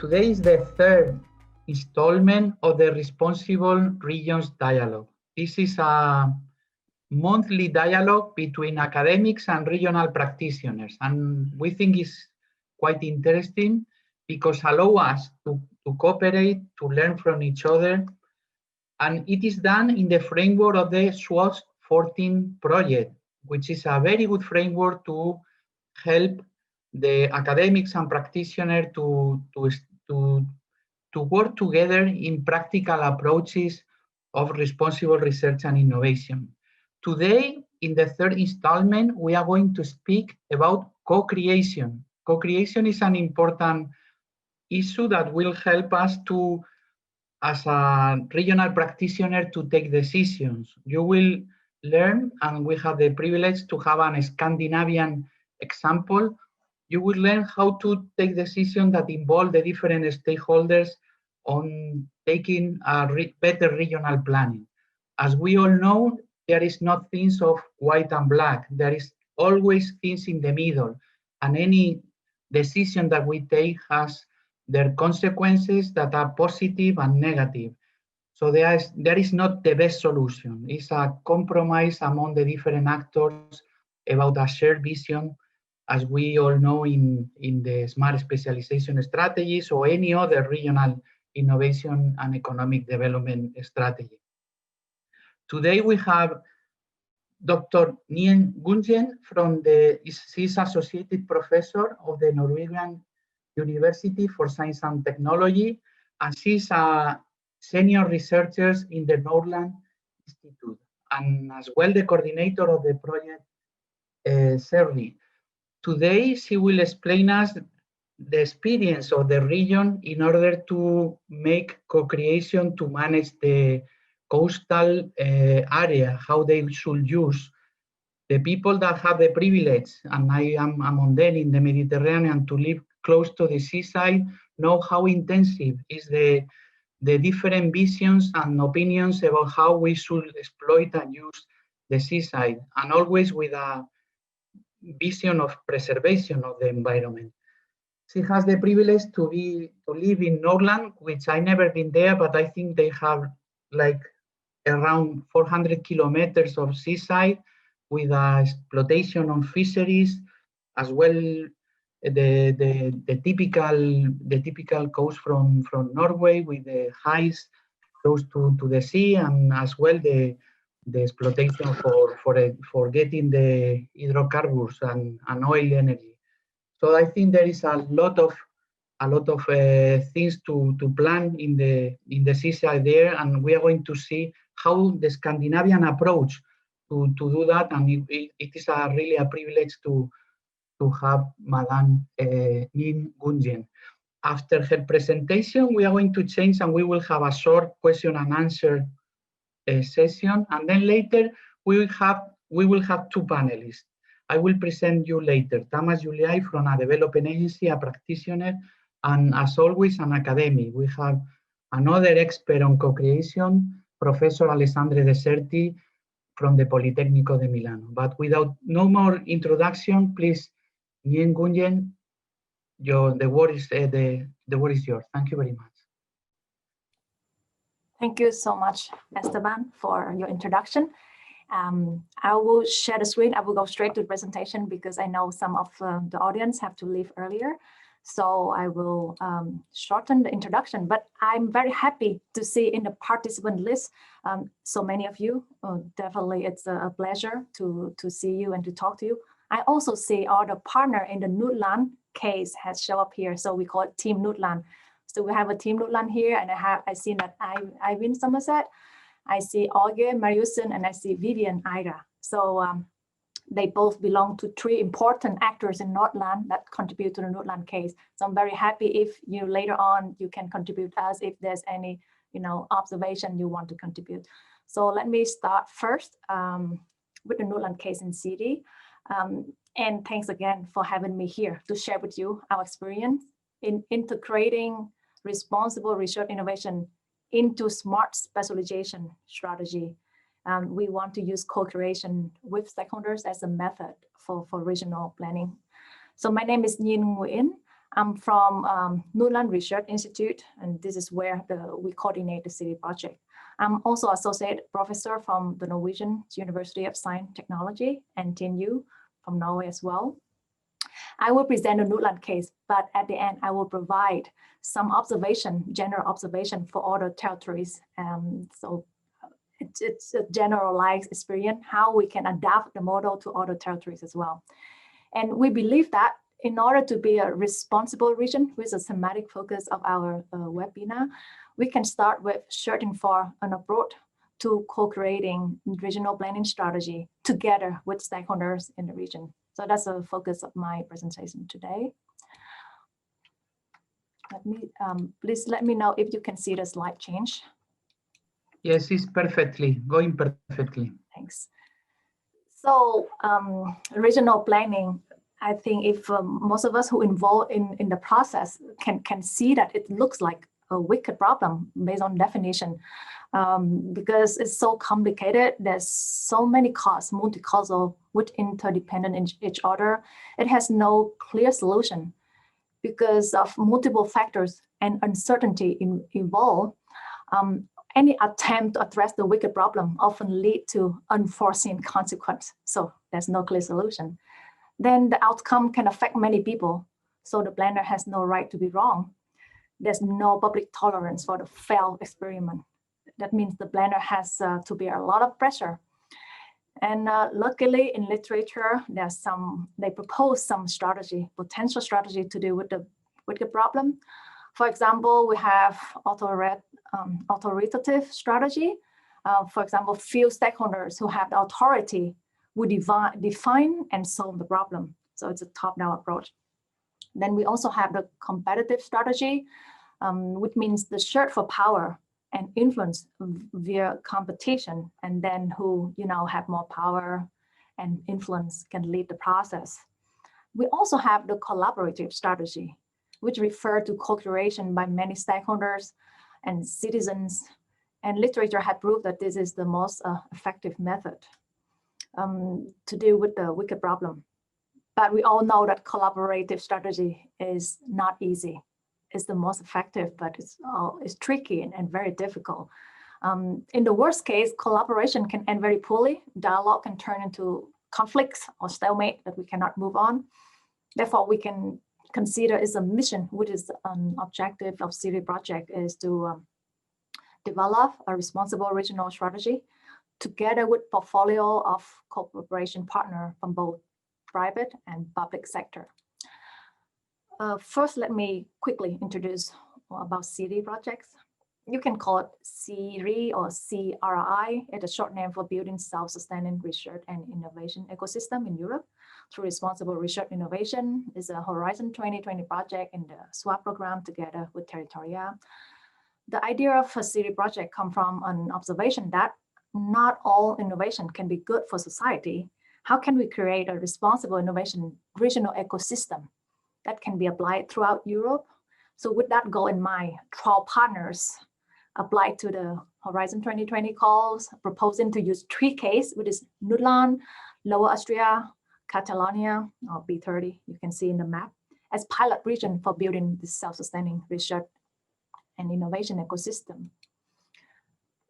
Today is the third installment of the Responsible Regions Dialogue. This is a monthly dialogue between academics and regional practitioners, and we think it's quite interesting because allow us to cooperate, to learn from each other, and it is done in the framework of the SWOT 14 project, which is a very good framework to help the academics and practitioners to work together in practical approaches of responsible research and innovation. Today, in the third installment, we are going to speak about co-creation. Co-creation is an important issue that will help us to, as a regional practitioner, to take decisions. You will learn, and we have the privilege to have a Scandinavian example. You will learn how to take decisions that involve the different stakeholders on taking a better regional planning. As we all know, there is not things of white and black. There is always things in the middle, and any decision that we take has their consequences that are positive and negative. So there is not the best solution. It's a compromise among the different actors about a shared vision, as we all know in the Smart Specialization Strategies or any other regional innovation and economic development strategy. Today we have Dr. Nhien Nguyen she's Associate Professor of the Norwegian University for Science and Technology, and she's a senior researcher in the Nordland Institute, and as well the coordinator of the project SeeRRI. Today, she will explain us the experience of the region in order to make co-creation to manage the coastal area, how they should use. The people that have the privilege, and I am among them in the Mediterranean, to live close to the seaside, know how intensive is the different visions and opinions about how we should exploit and use the seaside, and always with a vision of preservation of the environment. She has the privilege to live in Nordland, which I never been there, but I think they have like around 400 kilometers of seaside with exploitation on fisheries, as well the typical coast from Norway with the heights close to the sea, and as well the exploitation for getting the hydrocarbons and oil energy. So I think there is a lot of things to plan in the seaside there, and we are going to see how the Scandinavian approach to do that, and it is really a privilege to have Madame Nhien Nguyen. After her presentation, we are going to change, and we will have a short question and answer session, and then later we will have two panelists. I will present you later. Tamás Gyulai from a development agency, a practitioner, and as always, an academic. We have another expert on co-creation, Professor Alessandro Deserti from the Politecnico di Milano. But without no more introduction, please, Nhien Nguyen, the word is yours. Thank you very much. Thank you so much, Esteban, for your introduction. I will share the screen. I will go straight to the presentation because I know some of the audience have to leave earlier. So I will shorten the introduction, but I'm very happy to see in the participant list so many of you. Definitely, it's a pleasure to see you and to talk to you. I also see all the partner in the Nordland case has shown up here. So we call it Team Nordland. So we have a Team Nordland here, and I see that Eivind Somerset, I see Olga Mariusen, and I see Vivian Ida. So they both belong to three important actors in Nordland that contribute to the Nordland case. So I'm very happy if you later on you can contribute us if there's any observation you want to contribute. So let me start first with the Nordland case in SeeRRI. And thanks again for having me here to share with you our experience in integrating responsible research innovation into smart specialization strategy. We want to use co-creation with stakeholders as a method for regional planning. So my name is Nhien Nguyen. I'm from Nordland Research Institute, and this is where we coordinate the SeeRRI project. I'm also associate professor from the Norwegian University of Science and Technology and NTNU from Norway as well. I will present the Nordland case, but at the end, I will provide some observation, general observation for other territories. So it's a generalized experience, how we can adapt the model to other territories as well. And we believe that in order to be a responsible region with a thematic focus of our webinar, we can start with searching for an approach to co-creating regional planning strategy together with stakeholders in the region. So that's the focus of my presentation today. Please let me know if you can see the slide change. Yes, it's going perfectly. Thanks. So regional planning, I think if most of us who involved in the process can see that it looks like a wicked problem based on definition, because it's so complicated. There's so many costs, multi-causal, which interdependent in each other. It has no clear solution because of multiple factors and uncertainty involved. Any attempt to address the wicked problem often lead to unforeseen consequence. So there's no clear solution. Then the outcome can affect many people. So the planner has no right to be wrong. There's no public tolerance for the failed experiment. That means the planner has to bear a lot of pressure. And luckily in literature, they propose some strategy, potential strategy to deal with the problem. For example, we have authoritative strategy. For example, few stakeholders who have the authority will define and solve the problem. So it's a top-down approach. Then we also have the competitive strategy, which means the search for power and influence via competition, and then who have more power and influence can lead the process. We also have the collaborative strategy, which refer to co-creation by many stakeholders and citizens, and literature had proved that this is the most effective method to deal with the wicked problem. But we all know that collaborative strategy is not easy. It's the most effective, but it's tricky and very difficult. In the worst case, collaboration can end very poorly. Dialogue can turn into conflicts or stalemate that we cannot move on. Therefore, we can consider is a mission, which is an objective of SeeRRI project, is to develop a responsible regional strategy together with portfolio of cooperation partner from both private and public sector. First, let me quickly introduce about SeeRRI projects. You can call it SeeRRI or SeeRRI. It's a short name for Building Self-Sustaining Research and Innovation Ecosystem in Europe through Responsible Research Innovation. Is a Horizon 2020 project in the SWAP program together with TeRRItoria. The idea of a SeeRRI project comes from an observation that not all innovation can be good for society. How can we create a responsible innovation regional ecosystem that can be applied throughout Europe? So with that goal in mind, 12 partners applied to the Horizon 2020 calls, proposing to use 3 cases, which is Nordland, Lower Austria, Catalonia, or B30, you can see in the map, as pilot region for building this self-sustaining research and innovation ecosystem.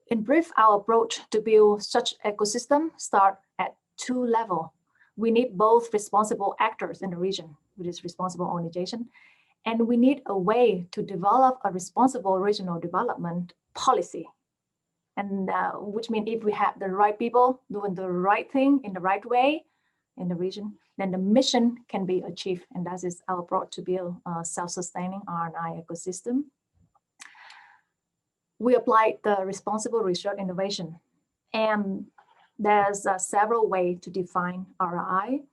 In brief, our approach to build such ecosystem start at 2 levels. We need both responsible actors in the region, which is responsible organization, and we need a way to develop a responsible regional development policy. And which means if we have the right people doing the right thing in the right way in the region, then the mission can be achieved. And that is our approach to build a self-sustaining R&I ecosystem. We applied the responsible research innovation, and there's several ways to define RI.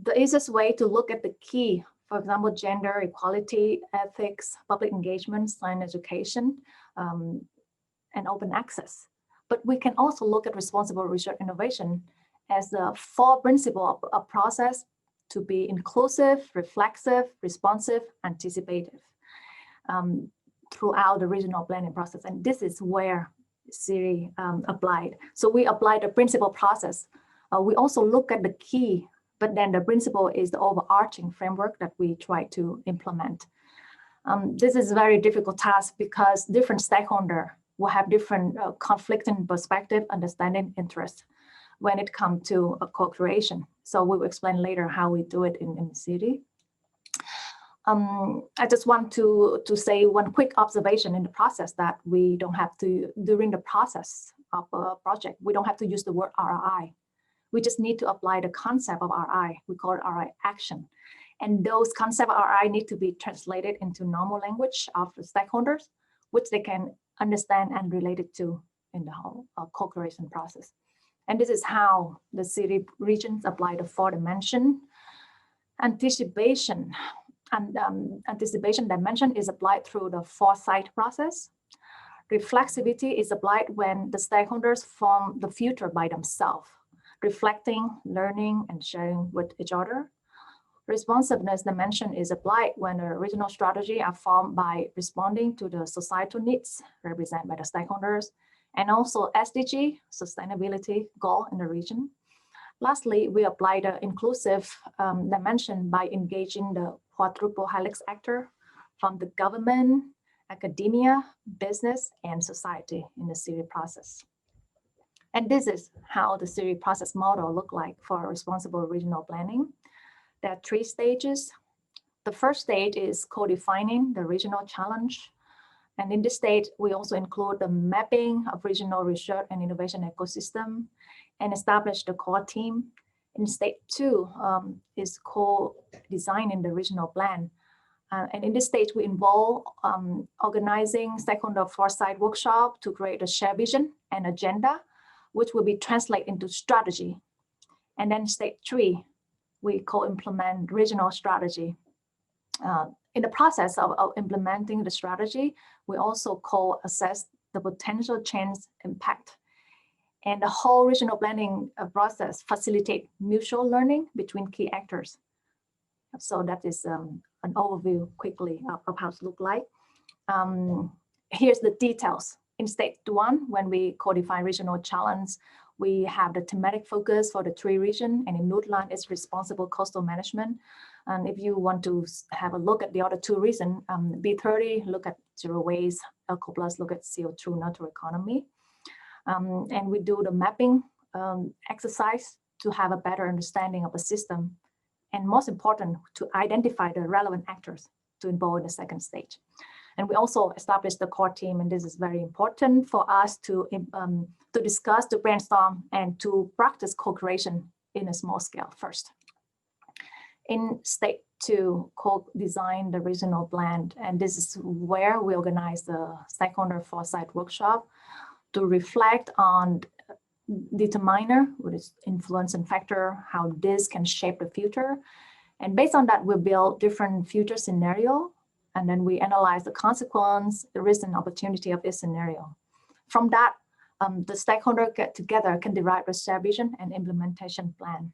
The easiest way to look at the key, for example, gender equality, ethics, public engagement, science education, and open access. But we can also look at responsible research innovation as the 4 principles of a process to be inclusive, reflexive, responsive, anticipative throughout the regional planning process. And this is where SeeRRI applied. So we applied the principle process. We also look at the key But then the principle is the overarching framework that we try to implement. This is a very difficult task because different stakeholders will have different conflicting perspective, understanding, interests when it comes to co-creation. So we will explain later how we do it in SeeRRI. I just want to say one quick observation in the process that we don't have to, during the process of a project, we don't have to use the word RRI. We just need to apply the concept of RI. We call it RI action. And those concepts of RI need to be translated into normal language of the stakeholders, which they can understand and relate it to in the whole co-creation process. And this is how the SeeRRI regions apply the 4 dimension. Anticipation and anticipation dimension is applied through the foresight process. Reflexivity is applied when the stakeholders form the future by themselves, reflecting, learning, and sharing with each other. Responsiveness dimension is applied when the regional strategy are formed by responding to the societal needs represented by the stakeholders, and also SDG, sustainability goal in the region. Lastly, we apply the inclusive dimension by engaging the quadruple helix actor from the government, academia, business, and society in the SeeRRI process. And this is how the SeeRRI process model look like for responsible regional planning. There are 3 stages. The first stage is co-defining the regional challenge. And in this stage, we also include the mapping of regional research and innovation ecosystem and establish the core team. In stage 2 is co-designing the regional plan. And in this stage, we involve organizing stakeholder foresight workshop to create a shared vision and agenda, which will be translated into strategy. And then stage 3, we co-implement regional strategy. In the process of implementing the strategy, we also co-assess the potential change impact. And the whole regional planning process facilitates mutual learning between key actors. So that is an overview quickly of how it looks like. Here's the details. In stage 1, when we codify regional challenge, we have the thematic focus for the 3 regions, and in Nordland, it's responsible coastal management. And if you want to have a look at the other 2 regions, B30, look at zero waste, Eco Plus, look at CO2 neutral economy. And we do the mapping exercise to have a better understanding of the system. And most important, to identify the relevant actors to involve in the second stage. And we also established the core team, and this is very important for us to discuss, to brainstorm, and to practice co-creation in a small scale first. In stage 2, co-design the regional plan, and this is where we organize the stakeholder foresight workshop to reflect on determiner, which is influence and factor, how this can shape the future. And based on that, we build different future scenario, and then we analyze the consequence, the risk and opportunity of this scenario. From that, the stakeholders get together can derive a shared vision and implementation plan.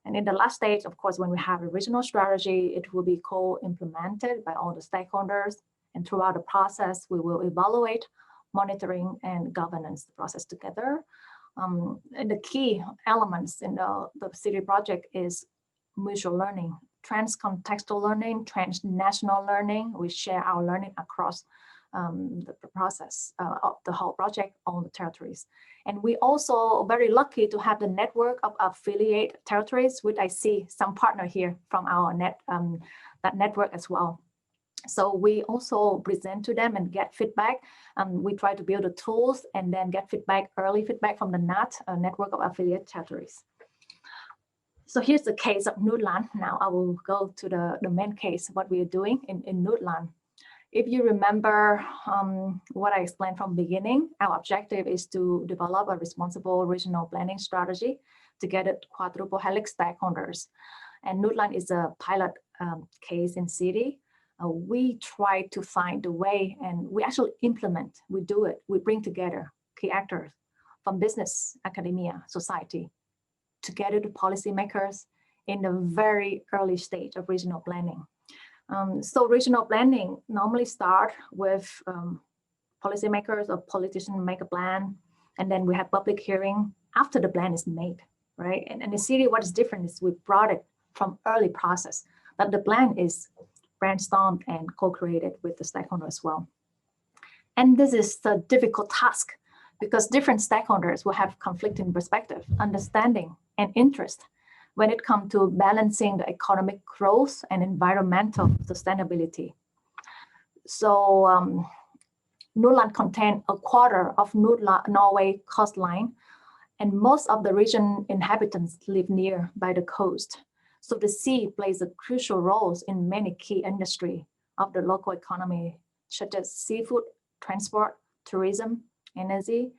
And in the last stage, of course, when we have a regional strategy, it will be co-implemented by all the stakeholders. And throughout the process, we will evaluate, monitoring, and governance the process together. And the key elements in the SeeRRI project is mutual learning, trans-contextual learning, transnational learning. We share our learning across the process of the whole project on the territories. And we also very lucky to have the network of affiliate territories, which I see some partner here from our that network as well. So we also present to them and get feedback. We try to build the tools and then get feedback, early feedback from the NAT, network of affiliate territories. So here's the case of Nordland. Now I will go to the main case, what we are doing in Nordland. If you remember what I explained from the beginning, our objective is to develop a responsible regional planning strategy together with quadruple helix stakeholders. And Nordland is a pilot case in SeeRRI. We try to find the way, and we actually implement, we do it. We bring together key actors from business, academia, society, together to policymakers in the very early stage of regional planning. So regional planning normally start with policymakers or politicians make a plan, and then we have public hearing after the plan is made. right? And in SeeRRI, what is different is we brought it from early process, that the plan is brainstormed and co-created with the stakeholder as well. And this is the difficult task because different stakeholders will have conflicting perspective, understanding, and interest when it comes to balancing the economic growth and environmental sustainability. So Nordland contains a quarter of Norway coastline, and most of the region inhabitants live near by the coast. So the sea plays a crucial role in many key industries of the local economy, such as seafood, transport, tourism, energy.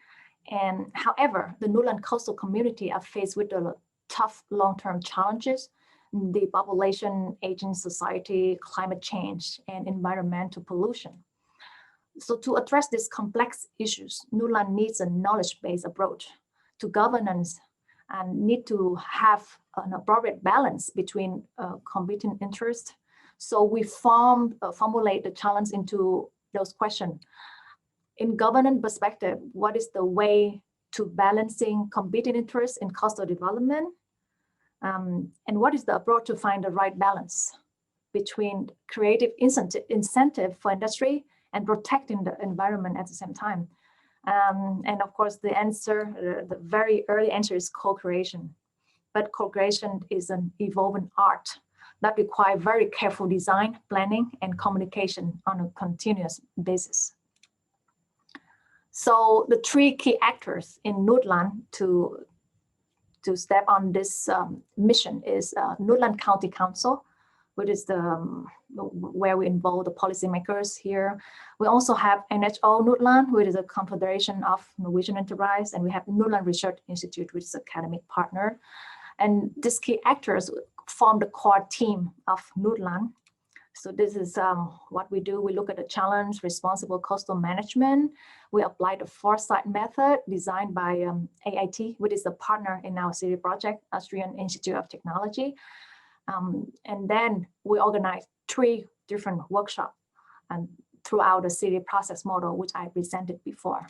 And however, the Nordland coastal community are faced with the tough long-term challenges, the population, aging society, climate change, and environmental pollution. So to address these complex issues, Nordland needs a knowledge-based approach to governance and need to have an appropriate balance between competing interests. So we formulate the challenge into those questions. In governance perspective, what is the way to balancing competing interests in coastal development? And what is the approach to find the right balance between creative incentive for industry and protecting the environment at the same time? And of course, the answer, the very early answer is co-creation. But co-creation is an evolving art that requires very careful design, planning, and communication on a continuous basis. So the three key actors in Nordland to step on this mission is Nordland County Council, which is where we involve the policymakers here. We also have NHO Nordland, which is a confederation of Norwegian enterprise, and we have Nordland Research Institute, which is an academic partner. And these key actors form the core team of Nordland. So this is what we do. We look at the challenge, responsible coastal management. We apply the foresight method designed by AIT, which is a partner in our SeeRRI project, Austrian Institute of Technology. And then we organize 3 different workshops throughout the SeeRRI process model, which I presented before.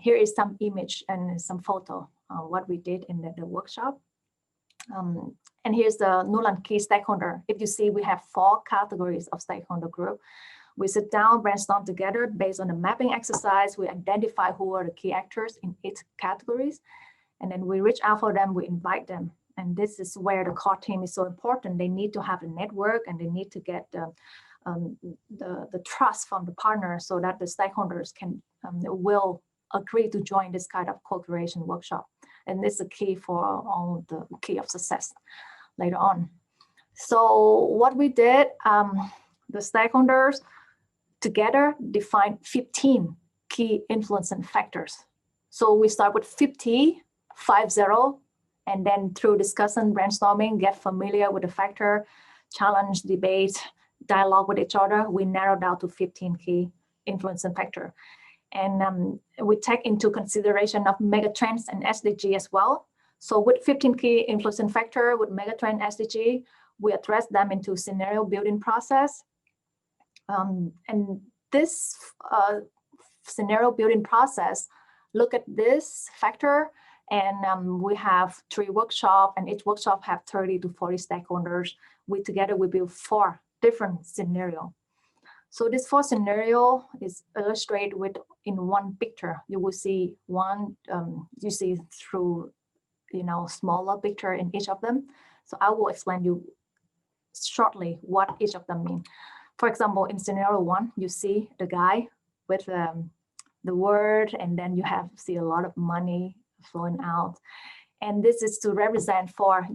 Here is some image and some photo what we did in the workshop. And here's the Nordland key stakeholder. If you see, we have 4 categories of stakeholder group. We sit down, brainstorm together based on the mapping exercise. We identify who are the key actors in each categories. And then we reach out for them, we invite them. And this is where the core team is so important. They need to have a network and they need to get the trust from the partner so that the stakeholders will agree to join this kind of co-creation workshop. And this is a key for all the key of success later on. So what we did, the stakeholders together defined 15 key influencing factors. So we start with 50, and then through discussion, brainstorming, get familiar with the factor, challenge, debate, dialogue with each other, we narrow down to 15 key influencing factor. And we take into consideration of megatrends and SDG as well. So with 15 key influencing factor, with megatrend SDG, we address them into scenario building process. And this scenario building process, look at this factor, and we have 3 workshops, and each workshop have 30 to 40 stakeholders. Together we build 4 different scenarios. So this 4 scenario is illustrated in one picture. You will see one, you see through, smaller picture in each of them. So I will explain you shortly what each of them mean. For example, in scenario 1, you see the guy with the word, and then you see a lot of money flowing out. And this is to represent for,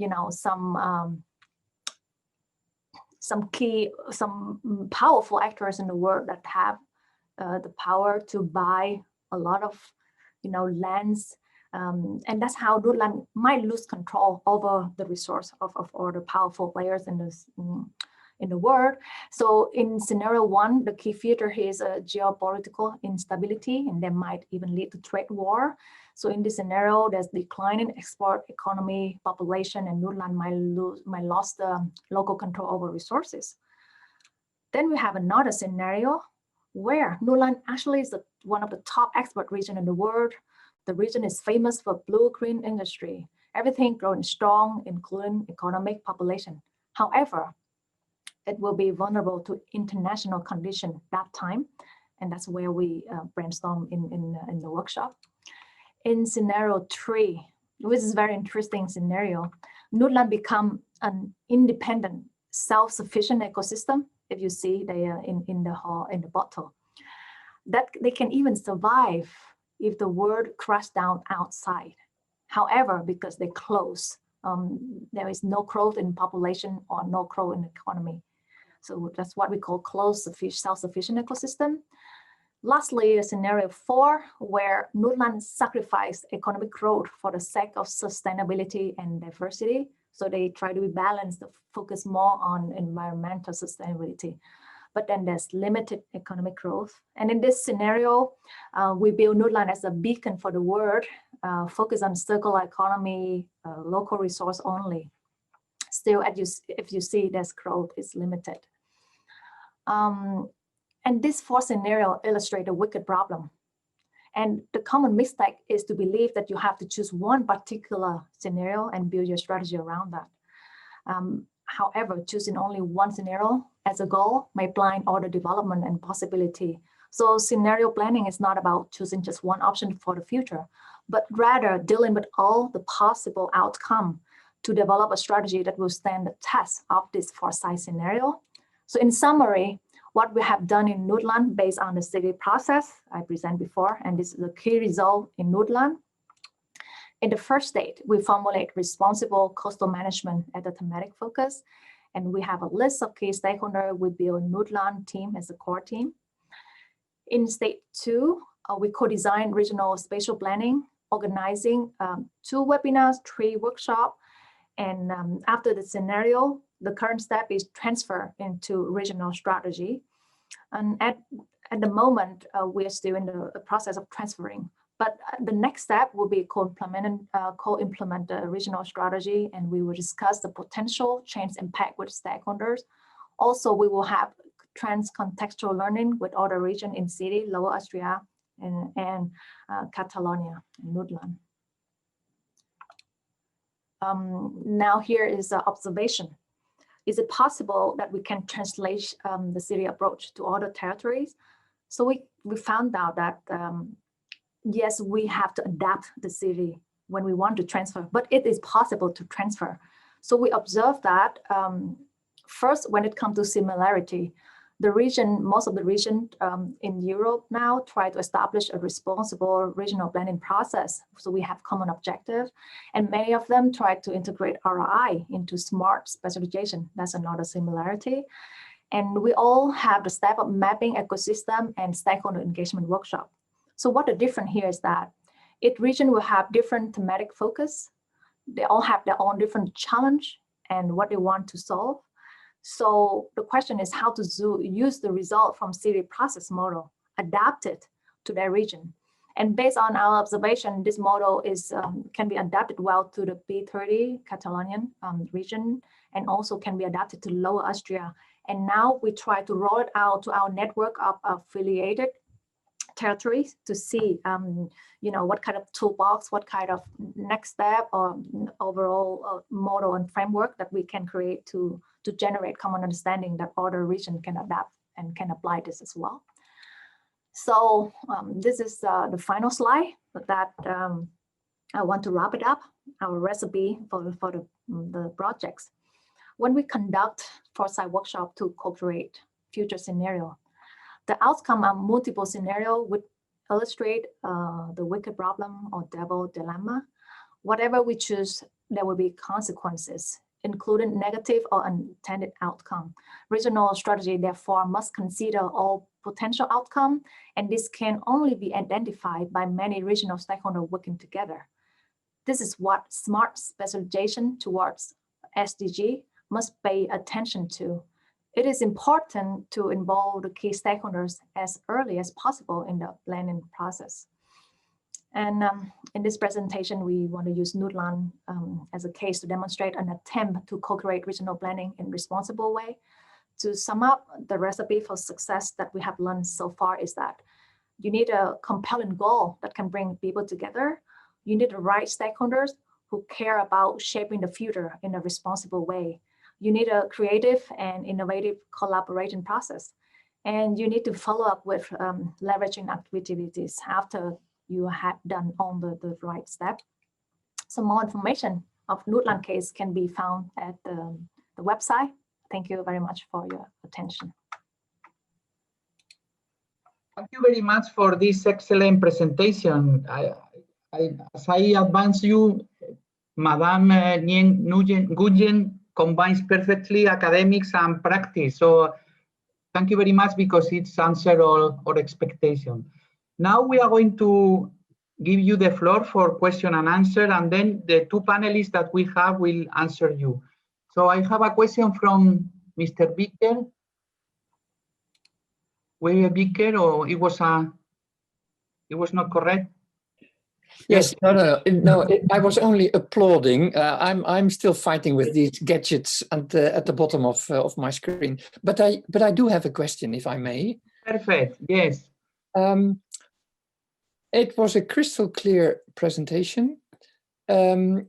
some powerful actors in the world that have the power to buy a lot of, lands. And that's how Nordland might lose control over the resource of all the powerful players in the world. So in scenario 1, the key feature here is a geopolitical instability, and that might even lead to trade war. So in this scenario, there's declining export economy, population, and Nordland might lose the local control over resources. Then we have another scenario where Nordland actually is one of the top export regions in the world. The region is famous for blue-green industry. everything growing strong, including economic population. However, it will be vulnerable to international condition that time, and that's where we brainstorm in the workshop. In scenario 3, which is a very interesting scenario, Nordland become an independent, self-sufficient ecosystem. If you see they in the bottle, that they can even survive if the world crashed down outside. However, because they close, there is no growth in population or no growth in the economy. So that's what we call closed, self-sufficient ecosystem. Lastly, scenario 4, where Nordland sacrifice economic growth for the sake of sustainability and diversity. So they try to balance the focus more on environmental sustainability. But then there's limited economic growth. And in this scenario, we build Nordland as a beacon for the world, focus on circular economy, local resource only. Still, if you see, there's growth is limited. And this 4 scenario illustrate a wicked problem. And the common mistake is to believe that you have to choose one particular scenario and build your strategy around that. However, choosing only one scenario as a goal may blind all the development and possibility. So scenario planning is not about choosing just one option for the future, but rather dealing with all the possible outcome to develop a strategy that will stand the test of this foresight scenario. So in summary, what we have done in Nordland based on the SeeRRI process I presented before, and this is the key result in Nordland. In the first stage, we formulate responsible coastal management as a thematic focus, and we have a list of key stakeholders. We build a Nordland team as a core team. In stage 2, we co-design regional spatial planning, organizing 2 webinars, 3 workshops, and after the scenario, the current step is transfer into regional strategy. And at the moment, we are still in the process of transferring. But the next step will be co-implement the regional strategy, and we will discuss the potential change impact with stakeholders. Also, we will have trans-contextual learning with other regions in SeeRRI, Lower Austria, and Catalonia, and Nordland. Now here is the observation. Is it possible that we can translate the SeeRRI approach to other territories? So we found out that yes, we have to adapt the SeeRRI when we want to transfer, but it is possible to transfer. So we observed that first, when it comes to similarity, the region, most of the region in Europe now try to establish a responsible regional planning process. So we have common objective, and many of them try to integrate RDI into smart specialization. That's another similarity. And we all have the step of mapping ecosystem and stakeholder engagement workshop. So what the difference here is that each region will have different thematic focus. They all have their own different challenge and what they want to solve. So the question is how to use the result from SeeRRI process model, adapt it to their region. And based on our observation, this model is can be adapted well to the P30 Catalonian region, and also can be adapted to Lower Austria. And now we try to roll it out to our network of affiliated territories to see, you know, what kind of toolbox, what kind of next step or overall model and framework that we can create to generate common understanding that other region can adapt and can apply this as well. So this is the final slide that I want to wrap it up, our recipe for the projects. When we conduct foresight workshop to co-create future scenario, the outcome of multiple scenario would illustrate the wicked problem or devil dilemma. Whatever we choose, there will be consequences, including negative or unintended outcome. Regional strategy, therefore, must consider all potential outcome, and this can only be identified by many regional stakeholders working together. This is what smart specialization towards SDG must pay attention to. It is important to involve the key stakeholders as early as possible in the planning process. And in this presentation, we want to use Nordland as a case to demonstrate an attempt to co-create regional planning in a responsible way. To sum up, the recipe for success that we have learned so far is that you need a compelling goal that can bring people together. You need the right stakeholders who care about shaping the future in a responsible way. You need a creative and innovative collaboration process. And you need to follow up with leveraging activities after you have done all the right step. So more information of Nordland case can be found at the website. Thank you very much for your attention. Thank you very much for this excellent presentation. As I advance you, Madame Nhien Nguyen combines perfectly academics and practice. So thank you very much, because it's answered all our expectations. Now we are going to give you the floor for question and answer, and then the two panelists that we have will answer you. So I have a question from Mr. Bicker. Were Bicker, or it was not correct? Yes, no. I was only applauding. I'm still fighting with these gadgets at the bottom of my screen. But I do have a question, if I may. Perfect. Yes. It was a crystal clear presentation, but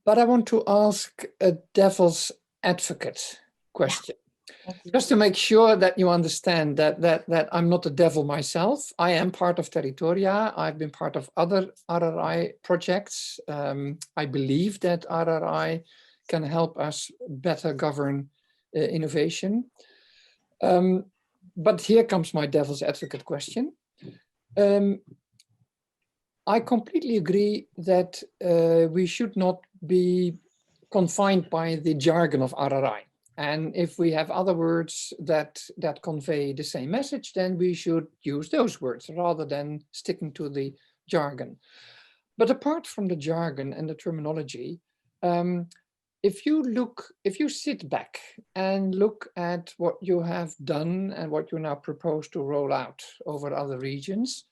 I want to ask a devil's advocate question. Just to make sure that you understand that I'm not a devil myself. I am part of TeRRItoria. I've been part of other RRI projects. I believe that RRI can help us better govern innovation. But here comes my devil's advocate question. I completely agree that we should not be confined by the jargon of RRI. And if we have other words that convey the same message, then we should use those words rather than sticking to the jargon. But apart from the jargon and the terminology, if you sit back and look at what you have done and what you now propose to roll out over other regions,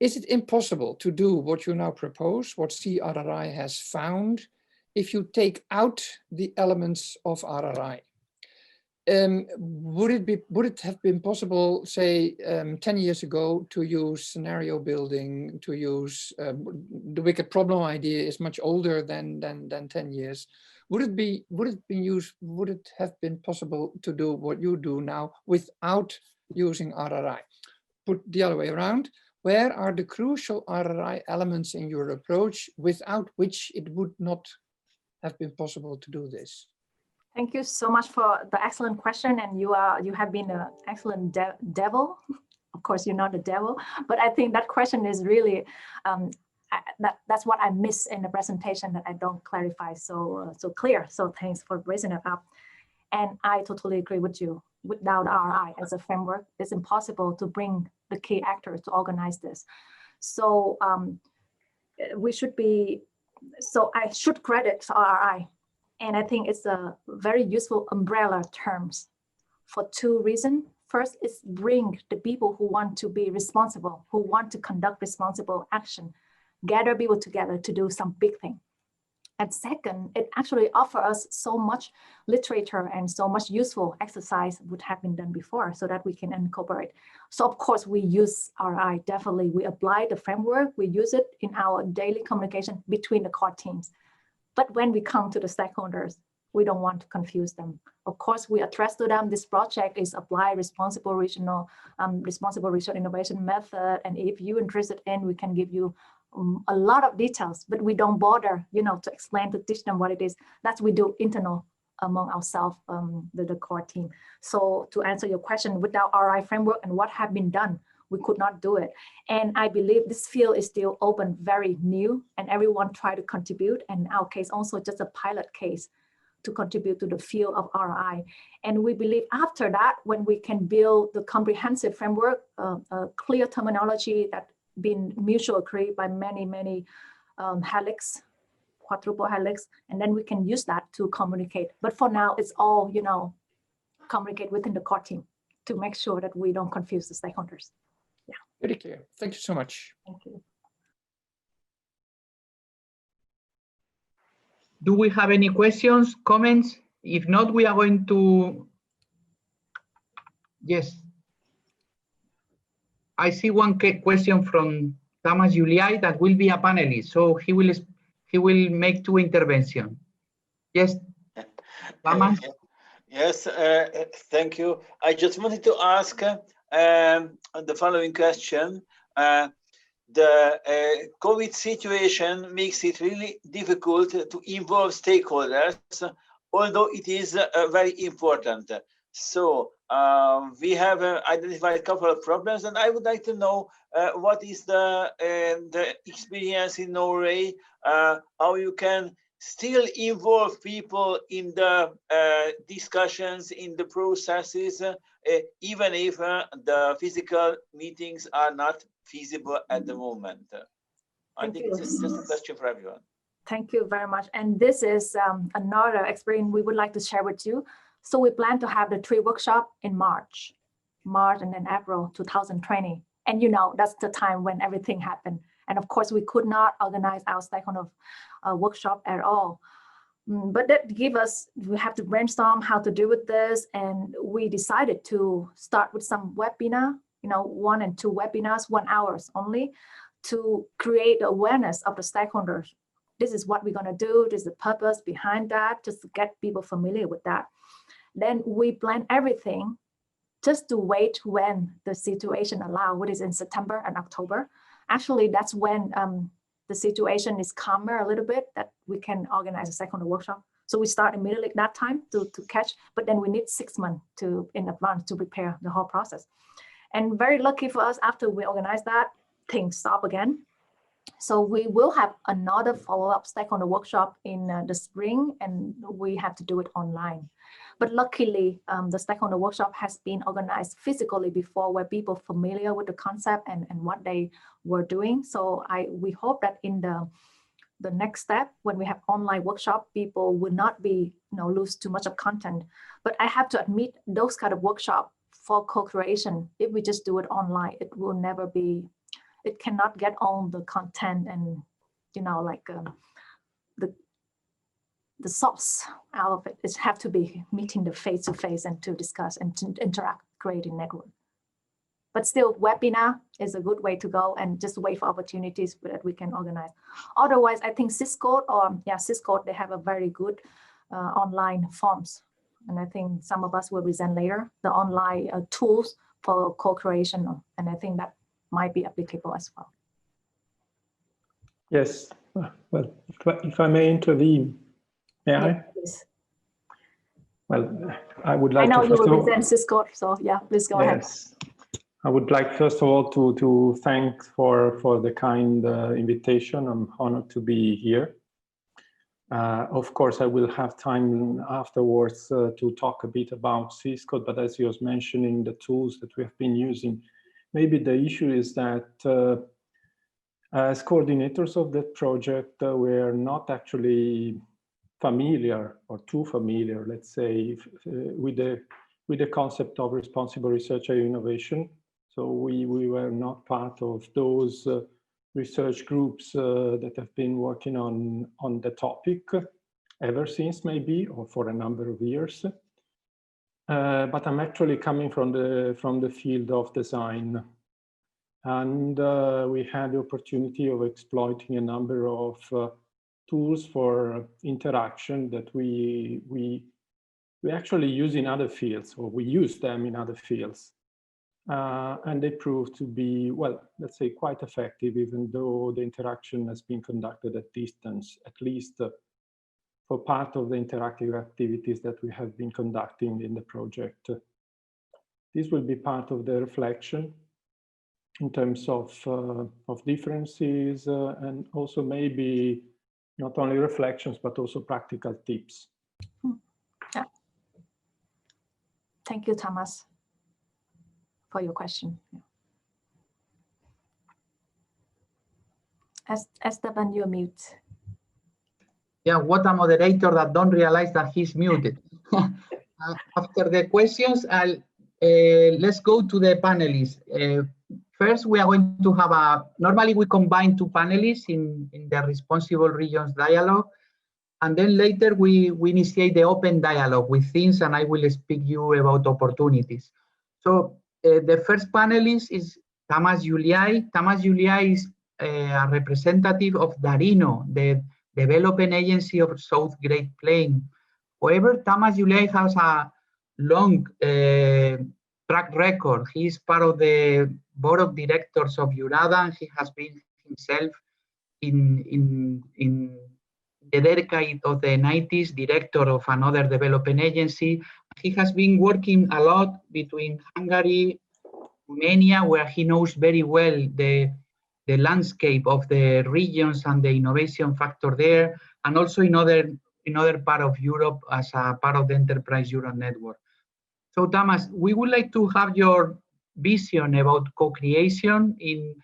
is it impossible to do what you now propose, what SeeRRI has found, if you take out the elements of RRI? Would it have been possible, say, 10 years ago, to use scenario building, to use the wicked problem idea is much older than 10 years. Would it have been possible to do what you do now without using RRI? Put the other way around. Where are the crucial RRI elements in your approach without which it would not have been possible to do this? Thank you so much for the excellent question, and you have been an excellent devil. Of course, you're not a devil, but I think that question is really that's what I miss in the presentation, that I don't clarify so clear. So thanks for raising it up, and I totally agree with you. Without RRI as a framework, it's impossible to bring the key actors to organize this. So we should be. So I should credit RRI. And I think it's a very useful umbrella terms for two reasons. First is bring the people who want to be responsible, who want to conduct responsible action, gather people together to do some big thing. And second, it actually offers us so much literature and so much useful exercise would have been done before so that we can incorporate. So of course we use RI, definitely. We apply the framework, we use it in our daily communication between the core teams. But when we come to the stakeholders, we don't want to confuse them. Of course, we address to them, this project is apply responsible regional innovation method. And if you're interested in, we can give you a lot of details, but we don't bother, to explain, to teach them what it is. That's we do internal among ourselves, the core team. So to answer your question, without RI framework and what have been done, we could not do it. And I believe this field is still open, very new, and everyone try to contribute. And in our case, also just a pilot case to contribute to the field of RI. And we believe after that, when we can build the comprehensive framework, a clear terminology that been mutually agreed by many helix, quadruple helix, and then we can use that to communicate. But for now, it's all, communicate within the core team to make sure that we don't confuse the stakeholders. Yeah. Very clear. Thank you so much. Thank you. Do we have any questions, comments? If not, we are going to, yes, I see one question from Tamás Gyulai that will be a panelist, so he will make 2 interventions. Yes, Tamás. Yes, thank you. I just wanted to ask the following question. The COVID situation makes it really difficult to involve stakeholders, although it is very important. So we have identified a couple of problems, and I would like to know what is the experience in Norway, how you can still involve people in the discussions, in the processes, even if the physical meetings are not feasible at the moment. I think it's just a question for everyone. Thank you very much. And this is another experience we would like to share with you. So we plan to have the 3 workshops in March and then April 2020. And you know, that's the time when everything happened. And of course, we could not organize our stakeholder workshop at all. But that gave us, we have to brainstorm how to deal with this. And we decided to start with some webinar, 1 and 2 webinars, 1 hour only, to create awareness of the stakeholders. This is what we're going to do. This is the purpose behind that, just to get people familiar with that. Then we plan everything just to wait when the situation allows, what is in September and October. Actually, that's when the situation is calmer a little bit, that we can organize a second workshop. So we start immediately that time to catch, but then we need 6 months in advance to prepare the whole process. And very lucky for us, after we organize that, things stop again. So we will have another follow-up stakeholder workshop in the spring, and we have to do it online. But luckily, the stakeholder workshop has been organized physically before, where people are familiar with the concept and what they were doing. So we hope that in the next step, when we have online workshop, people will not be, lose too much of content. But I have to admit, those kind of workshop for co-creation, if we just do it online, it will never be, it cannot get on the content and, the sauce out of it. It have to be meeting the face-to-face and to discuss and to interact, creating network. But still, webinar is a good way to go, and just wait for opportunities that we can organize. Otherwise, I think SISCODE, they have a very good online forms. And I think some of us will present later, the online tools for co-creation. And I think that might be applicable as well. Yes, well, if I may intervene, may I? Please. Well, I would like to. I know you will present SISCODE, so yeah, please go ahead. I would like, first of all, to thank for the kind invitation. I'm honored to be here. Of course, I will have time afterwards to talk a bit about SISCODE, but as you was mentioning, the tools that we have been using, maybe the issue is that as coordinators of that project, we're not actually familiar or too familiar, let's say, with the concept of responsible research and innovation. So we were not part of those research groups that have been working on the topic ever since, maybe, or for a number of years. But I'm actually coming from the field of design. And we had the opportunity of exploiting a number of tools for interaction that we actually use in other fields, or we use them in other fields. And they proved to be, well, let's say, quite effective, even though the interaction has been conducted at distance, at least for part of the interactive activities that we have been conducting in the project. This will be part of the reflection in terms of differences and also maybe not only reflections, but also practical tips. Yeah. Thank you, Tamás, for your question. Esteban, you're mute. Yeah, what a moderator that don't realize that he's muted. After the questions, let's go to the panelists. First, we are going to have normally we combine 2 panelists in the Responsible Regions Dialogue. And then later we initiate the open dialogue with themes, and I will speak you about opportunities. So the first panelist is Tamás Gyulai. Tamás Gyulai is a representative of Darinno, the development agency of South Great Plain. However, Tamás Gyulai has a long track record. He is part of the board of directors of Eurada, and he has been himself in the decade of the 90s, director of another development agency. He has been working a lot between Hungary, Romania, where he knows very well the landscape of the regions and the innovation factor there, and also in other part of Europe as a part of the Enterprise Europe network. So Tamás, we would like to have your vision about co-creation in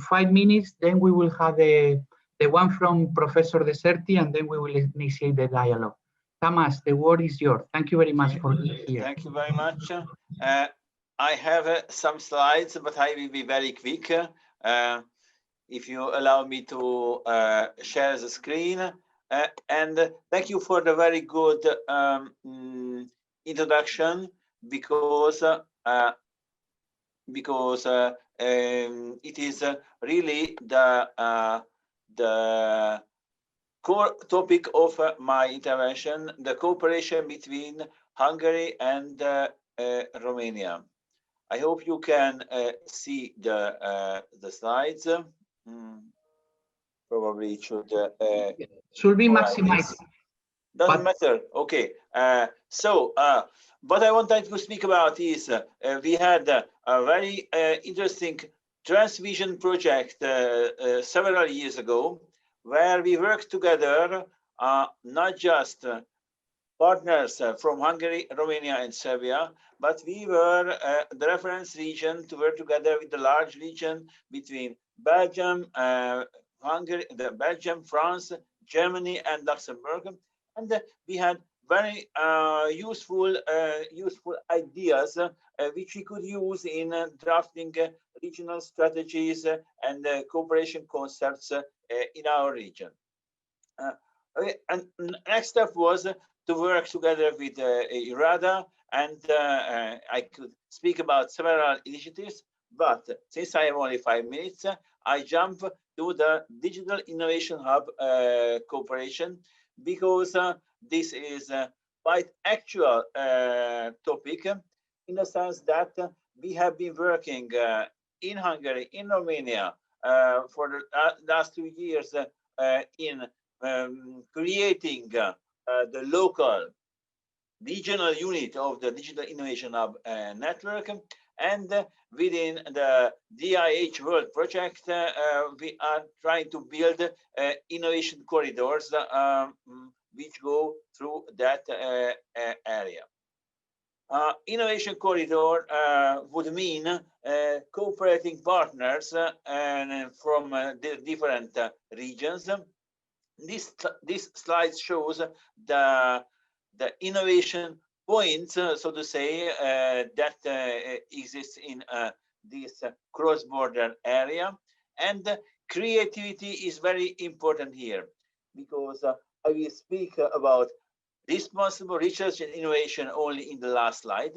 5 minutes, then we will have the one from Professor Deserti, and then we will initiate the dialogue. Tamás, the word is yours. Thank you very much for being here. Thank you very much. I have some slides, but I will be very quick. If you allow me to share the screen. And thank you for the very good introduction, because it is really the core topic of my intervention, the cooperation between Hungary and Romania. I hope you can see the slides. Probably it should be maximized. Doesn't matter. Okay. What I wanted to speak about is we had a very interesting transvision project several years ago, where we worked together, not just partners from Hungary, Romania, and Serbia, but we were the reference region to work together with the large region between Belgium, Hungary, Belgium, France, Germany, and Luxembourg, and we had very useful ideas which we could use in drafting regional strategies and cooperation concepts in our region. And next step was to work together with Eurada, and I could speak about several initiatives, but since I have only 5 minutes, I jump to the Digital Innovation Hub cooperation, because this is a quite actual topic, in the sense that we have been working in Hungary, in Romania, for the last 2 years in creating the local regional unit of the Digital Innovation Hub network, and within the DIH World project, we are trying to build innovation corridors which go through that area. Innovation corridor would mean cooperating partners from the different regions. This slide shows the innovation points, so to say, that exists in this cross-border area. And creativity is very important here, because I will speak about responsible research and innovation only in the last slide,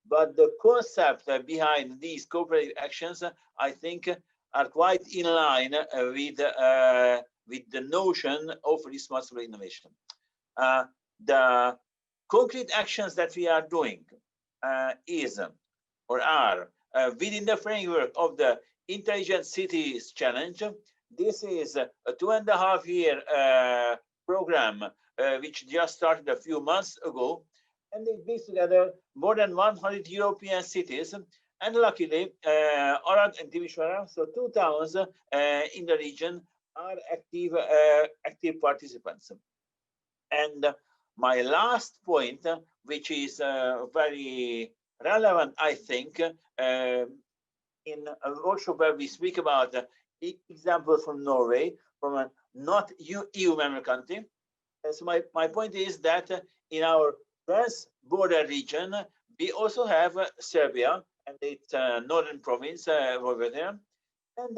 but the concept behind these cooperative actions, I think, are quite in line with the notion of responsible innovation. The concrete actions that we are doing are within the framework of the Intelligent Cities Challenge. This is a 2.5-year program which just started a few months ago, and it brings together more than 100 European cities, and luckily Arad and Timisoara, so 2 towns in the region, are active participants. And my last point, which is very relevant, I think, in also where we speak about examples from Norway, from a not EU member country. So my point is that in our trans-border region, we also have Serbia, and its northern province over there. And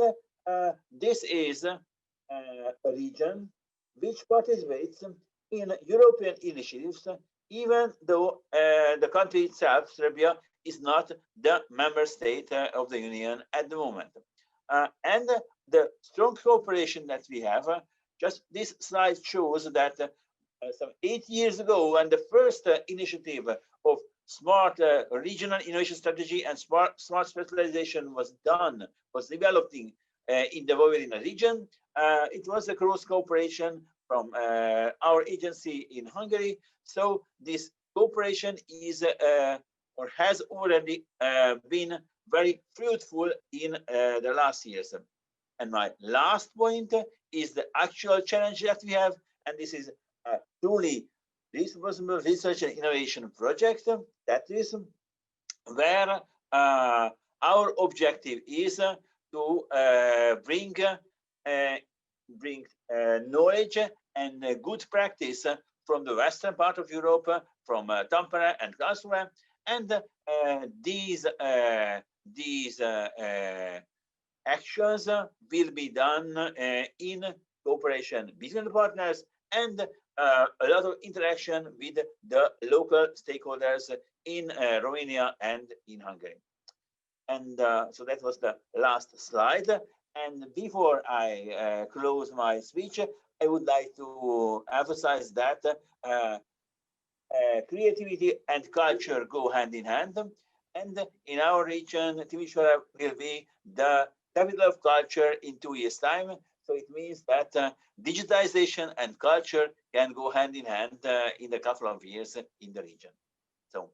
this is a region which participates in European initiatives, even though the country itself, Serbia, is not the member state of the Union at the moment. And the strong cooperation that we have, just this slide shows that some 8 years ago, when the first initiative of Smart Regional Innovation Strategy and Smart Specialization was developing in the Vojvodina region, it was a close cooperation from our agency in Hungary. So this cooperation is or has already been very fruitful in the last years. And my last point is the actual challenge that we have, and this is a truly responsible research and innovation project. That is where our objective is to bring knowledge and good practice from the western part of Europe, from Tampere and Karlsruhe, and these actions will be done in cooperation between the partners and a lot of interaction with the local stakeholders in Romania and in Hungary. And so that was the last slide. And before I close my speech, I would like to emphasize that creativity and culture go hand in hand. And in our region, TeRRItoria will be the capital of culture in 2 years' time. So it means that digitization and culture can go hand in hand in a couple of years in the region. So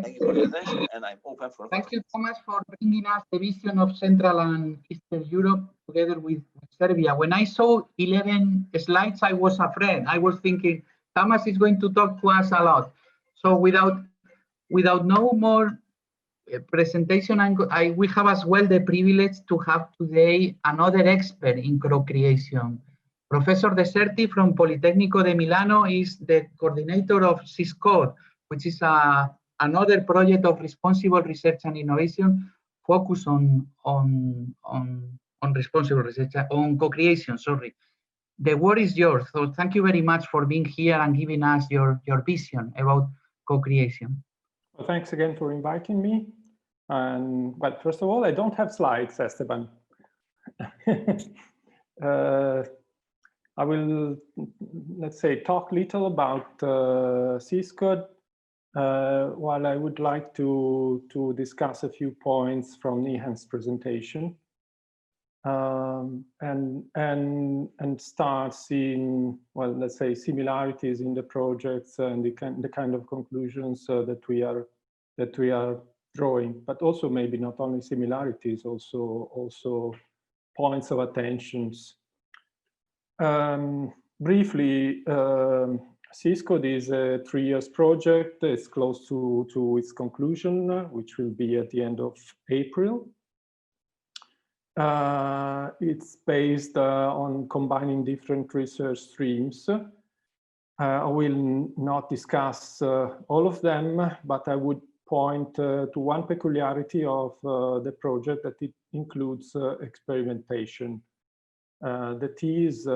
thank you for your attention, and I'm open for questions. Thank you, Tamás, for bringing us the vision of Central and Eastern Europe together with Serbia. When I saw 11 slides, I was afraid. I was thinking, Tamás is going to talk to us a lot. So without no more presentation, we have as well the privilege to have today another expert in co-creation. Professor Deserti from Politecnico di Milano is the coordinator of SISCODE, which is another project of responsible research and innovation focused on responsible research, on co-creation, sorry. The word is yours. So thank you very much for being here and giving us your vision about co-creation. Well, thanks again for inviting me. But first of all, I don't have slides, Esteban. I will, let's say, talk little about SISCODE, while I would like to discuss a few points from Nhien's presentation, and start seeing, well, let's say, similarities in the projects and the kind of conclusions that we are drawing, but also maybe not only similarities, also points of attentions. Briefly, SISCODE is a 3 years project. It's close to its conclusion, which will be at the end of April. It's based on combining different research streams. I will not discuss all of them, but I would point to one peculiarity of the project, that it includes experimentation. That is,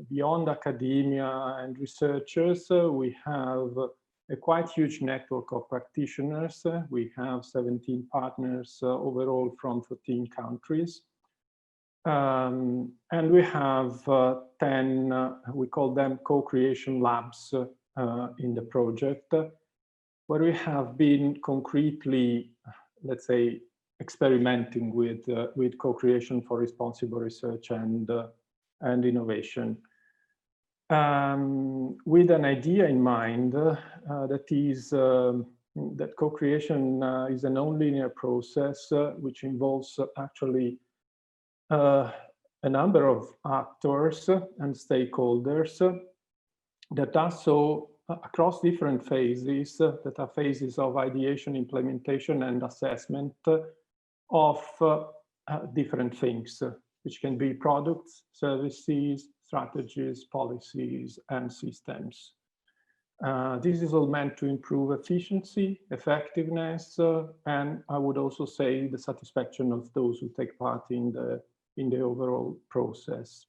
beyond academia and researchers, we have a quite huge network of practitioners. We have 17 partners overall from 14 countries. And we have 10, we call them co-creation labs in the project, where we have been concretely, let's say, experimenting with co-creation for responsible research and innovation, with an idea in mind that is that co-creation is a non-linear process which involves actually a number of actors and stakeholders that are so across different phases, that are phases of ideation, implementation, and assessment of different things, which can be products, services, strategies, policies, and systems. This is all meant to improve efficiency, effectiveness, and I would also say the satisfaction of those who take part in the overall process.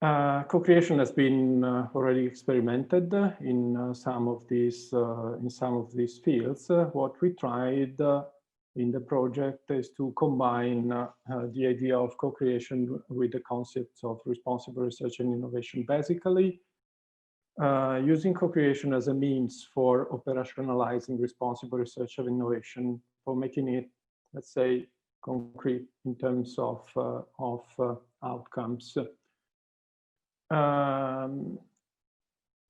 Co-creation has been already experimented in some of these fields. What we tried in the project is to combine the idea of co-creation with the concepts of responsible research and innovation, basically using co-creation as a means for operationalizing responsible research and innovation, for making it, let's say, concrete in terms of outcomes.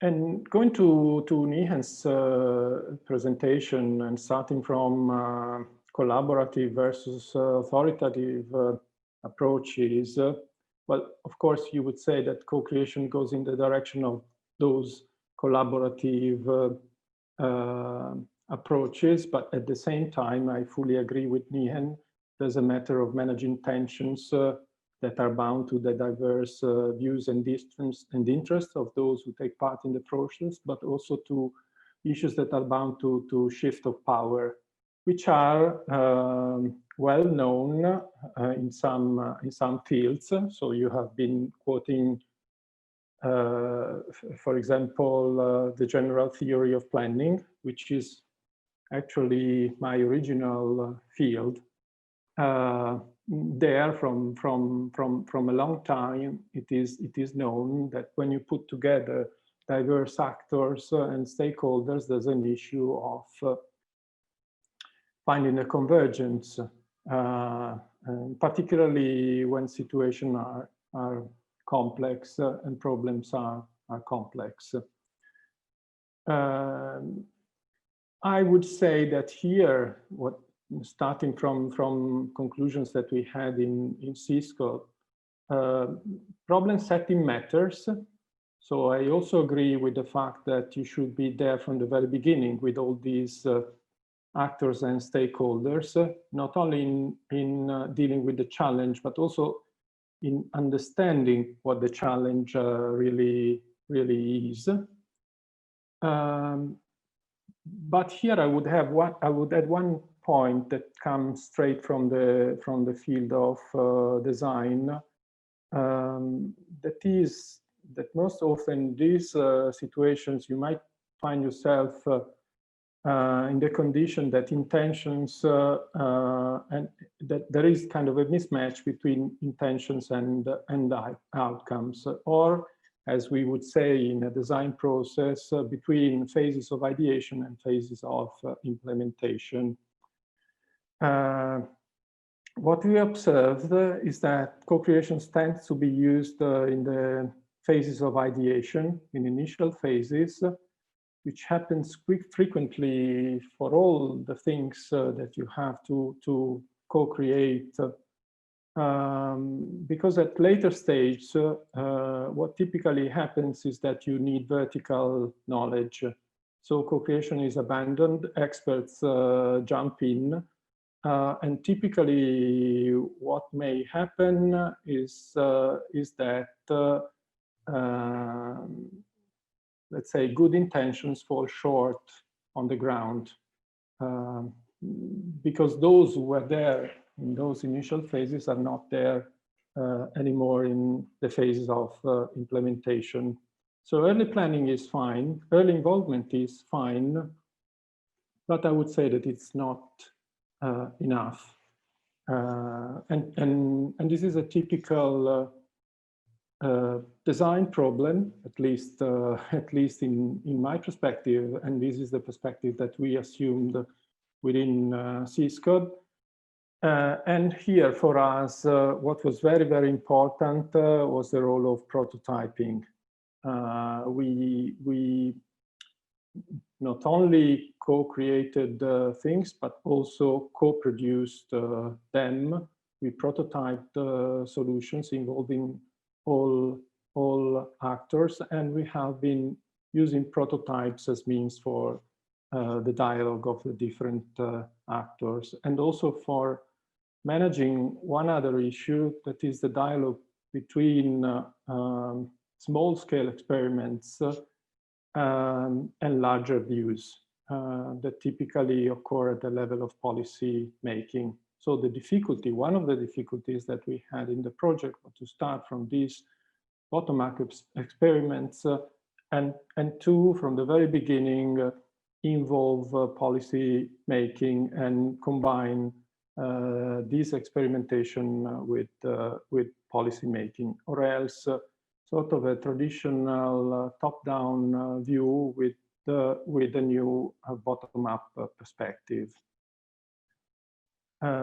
And going to Nhien's presentation and starting from collaborative versus authoritative approaches, well, of course, you would say that co-creation goes in the direction of those collaborative approaches, but at the same time, I fully agree with Nhien. There's a matter of managing tensions that are bound to the diverse views and interests of those who take part in the process, but also to issues that are bound to shift of power, which are well known in some fields. So you have been quoting, for example, the general theory of planning, which is actually my original field. There from a long time, it is known that when you put together diverse actors and stakeholders, there's an issue of finding a convergence, particularly when situations are complex and problems are complex. I would say that here, starting from conclusions that we had in SISCODE, problem setting matters. So I also agree with the fact that you should be there from the very beginning with all these actors and stakeholders, not only in dealing with the challenge, but also in understanding what the challenge really is. But here I would add one point that comes straight from the field of design. That is that most often these situations you might find yourself in the condition that intentions and that there is kind of a mismatch between intentions and outcomes, or as we would say in a design process, between phases of ideation and phases of implementation. What we observed is that co-creation tends to be used in the phases of ideation, in initial phases, which happens frequently for all the things that you have to co-create. Because at later stage, what typically happens is that you need vertical knowledge. So co-creation is abandoned, experts jump in, and typically what may happen is that let's say good intentions fall short on the ground because those who were there in those initial phases are not there anymore in the phases of implementation. So early planning is fine, early involvement is fine, but I would say that it's not enough. And this is a typical design problem, at least in my perspective, and this is the perspective that we assumed within SISCODE. And here for us, what was very, very important was the role of prototyping. We not only co-created things, but also co-produced them. We prototyped solutions involving all actors, and we have been using prototypes as means for the dialogue of the different actors, and also for managing one other issue, that is the dialogue between small-scale experiments and larger views that typically occur at the level of policy making. So the difficulty, one of the difficulties that we had in the project was to start from this bottom-up experiments, and two, from the very beginning, involve policy making and combine this experimentation with policy making, or else sort of a traditional top-down view with a new bottom-up perspective.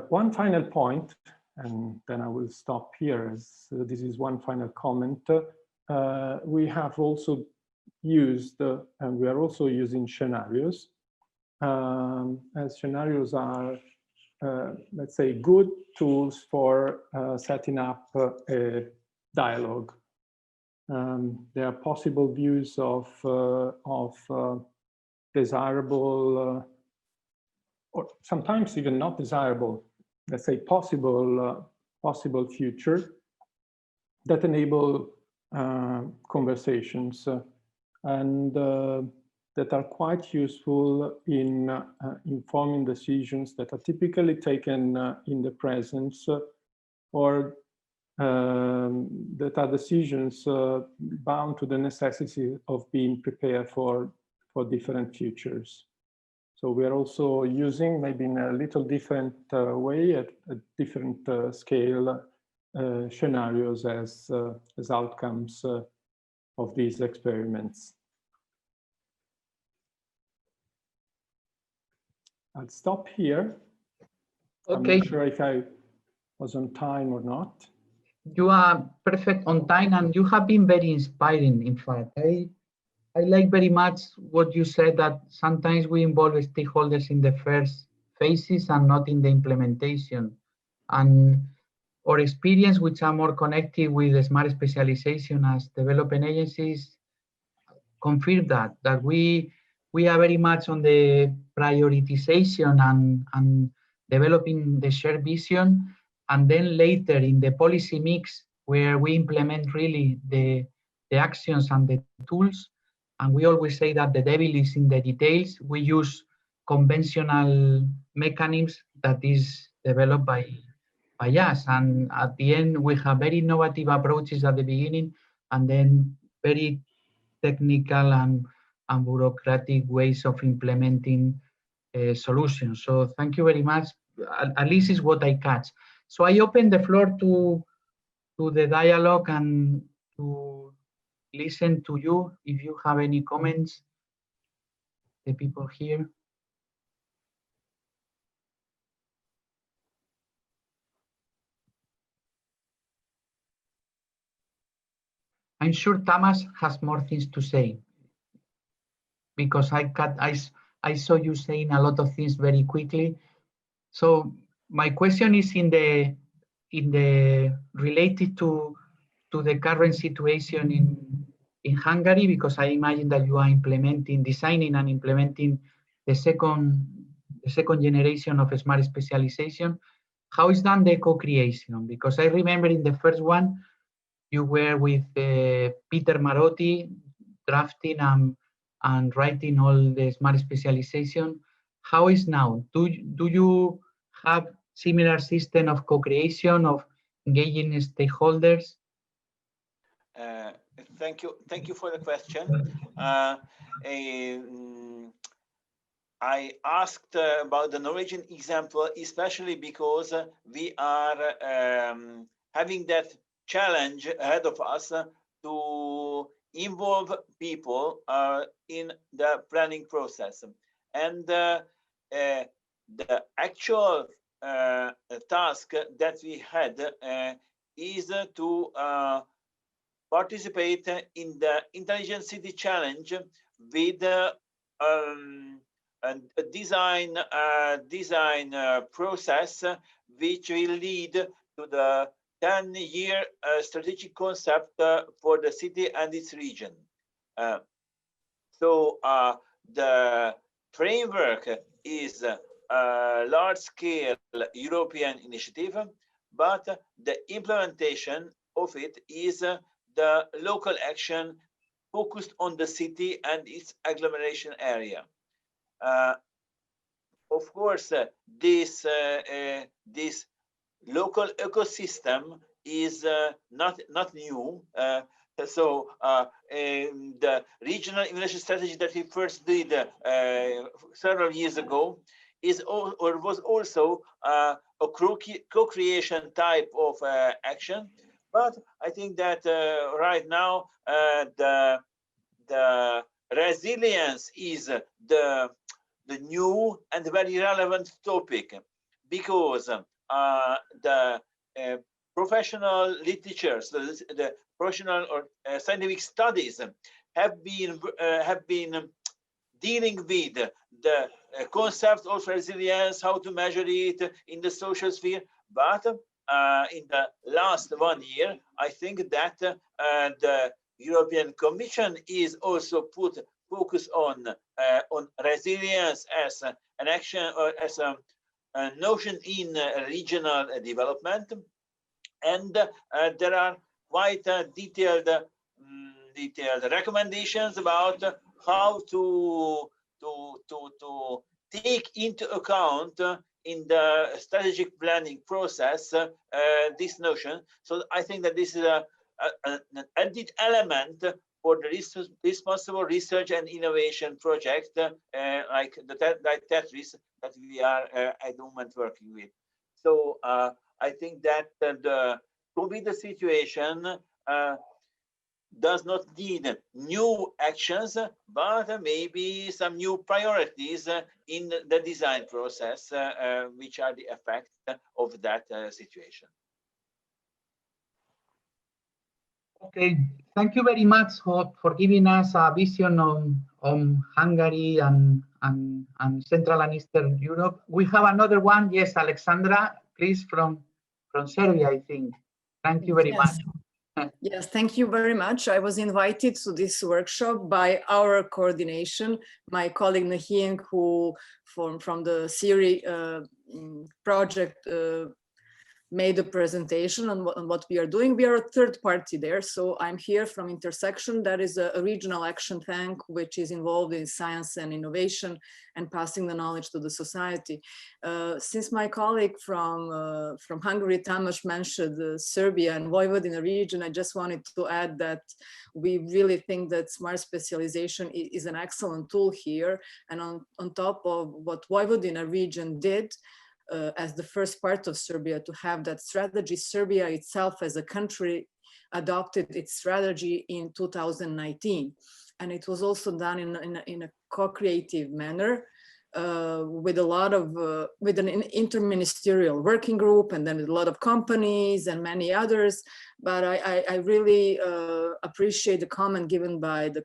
One final point, and then I will stop here, as this is one final comment. We have also used, and we are also using scenarios, as scenarios are, let's say, good tools for setting up a dialogue. There are possible views of desirable, or sometimes even not desirable, let's say possible future that enable conversations and that are quite useful in informing decisions that are typically taken in the present, or that are decisions bound to the necessity of being prepared for different futures. So we are also using, maybe in a little different way, at a different scale, scenarios as outcomes of these experiments. I'll stop here. Okay. I'm not sure if I was on time or not. You are perfect on time, and you have been very inspiring. In fact, I like very much what you said, that sometimes we involve stakeholders in the first phases and not in the implementation. And our experience, which are more connected with the smart specialization as development agencies, confirm that we are very much on the prioritization and developing the shared vision, and then later in the policy mix where we implement really the actions and the tools. And we always say that the devil is in the details. We use conventional mechanisms that is developed by us, and at the end we have very innovative approaches at the beginning, and then very technical and bureaucratic ways of implementing solutions. So thank you very much. At least is what I catch. So I open the floor to the dialogue and to listen to you if you have any comments, the people here. I'm sure Tamás has more things to say, because I saw you saying a lot of things very quickly. So my question is in the related to the current situation in Hungary, because I imagine that you are designing and implementing the second generation of smart specialization. How is done the co-creation? Because I remember in the first one, you were with Peter Marotti drafting and writing all the smart specialization. How is now? Do you have similar system of co-creation, of engaging stakeholders? Thank you for the question. I asked about the Norwegian example, especially because we are having that challenge ahead of us to involve people in the planning process. And the actual task that we had is to participate in the Intelligent City Challenge with a design process which will lead to the 10-year strategic concept for the city and its region. So the framework is a large-scale European initiative, but the implementation of it is the local action focused on the city and its agglomeration area. Of course, this local ecosystem is not new. So the regional immunization strategy that we first did several years ago is or was also a co-creation type of action. But I think that right now the resilience is the new and very relevant topic, because the professional literatures, the professional or scientific studies have been dealing with the concept of resilience, how to measure it in the social sphere. But in the last 1 year, I think that the European Commission is also put focus on resilience as an action or as a notion in regional development, and there are quite detailed recommendations about how to take into account in the strategic planning process this notion. So I think that this is an added element for the responsible research and innovation project like TeRRIs that we are at the moment working with. So I think that the COVID situation does not need new actions, but maybe some new priorities in the design process, which are the effect of that situation. Okay, thank you very much for giving us a vision on Hungary and Central and Eastern Europe. We have another one. Yes, Alexandra, please, from Serbia, I think. Thank you very much. Yes, thank you very much. I was invited to this workshop by our coordination, my colleague Nhien, who from the SeeRRI project made a presentation on what we are doing. We are a third party there. So I'm here from Intersection. That is a regional action tank, which is involved in science and innovation and passing the knowledge to the society. Since my colleague from Hungary, Tamás, mentioned Serbia and Vojvodina region, I just wanted to add that we really think that smart specialization is an excellent tool here. And on top of what Vojvodina region did, as the first part of Serbia to have that strategy, Serbia itself as a country adopted its strategy in 2019. And it was also done in a co-creative manner with a lot of, with an interministerial working group, and then with a lot of companies and many others. But I really appreciate the comment given by the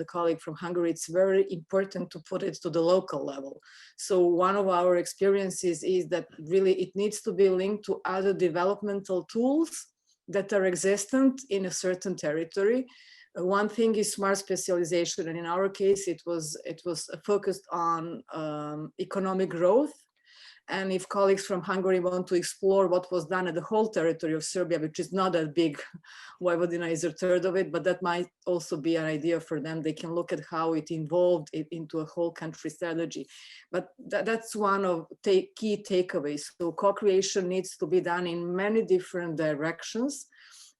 colleague from Hungary. It's very important to put it to the local level. So one of our experiences is that really it needs to be linked to other developmental tools that are existent in a certain territory. One thing is smart specialization, and in our case, it was focused on economic growth. And if colleagues from Hungary want to explore what was done at the whole territory of Serbia, which is not that big, Vojvodina is a third of it, but that might also be an idea for them. They can look at how it evolved into a whole country strategy. But that's one of key takeaways. So co-creation needs to be done in many different directions.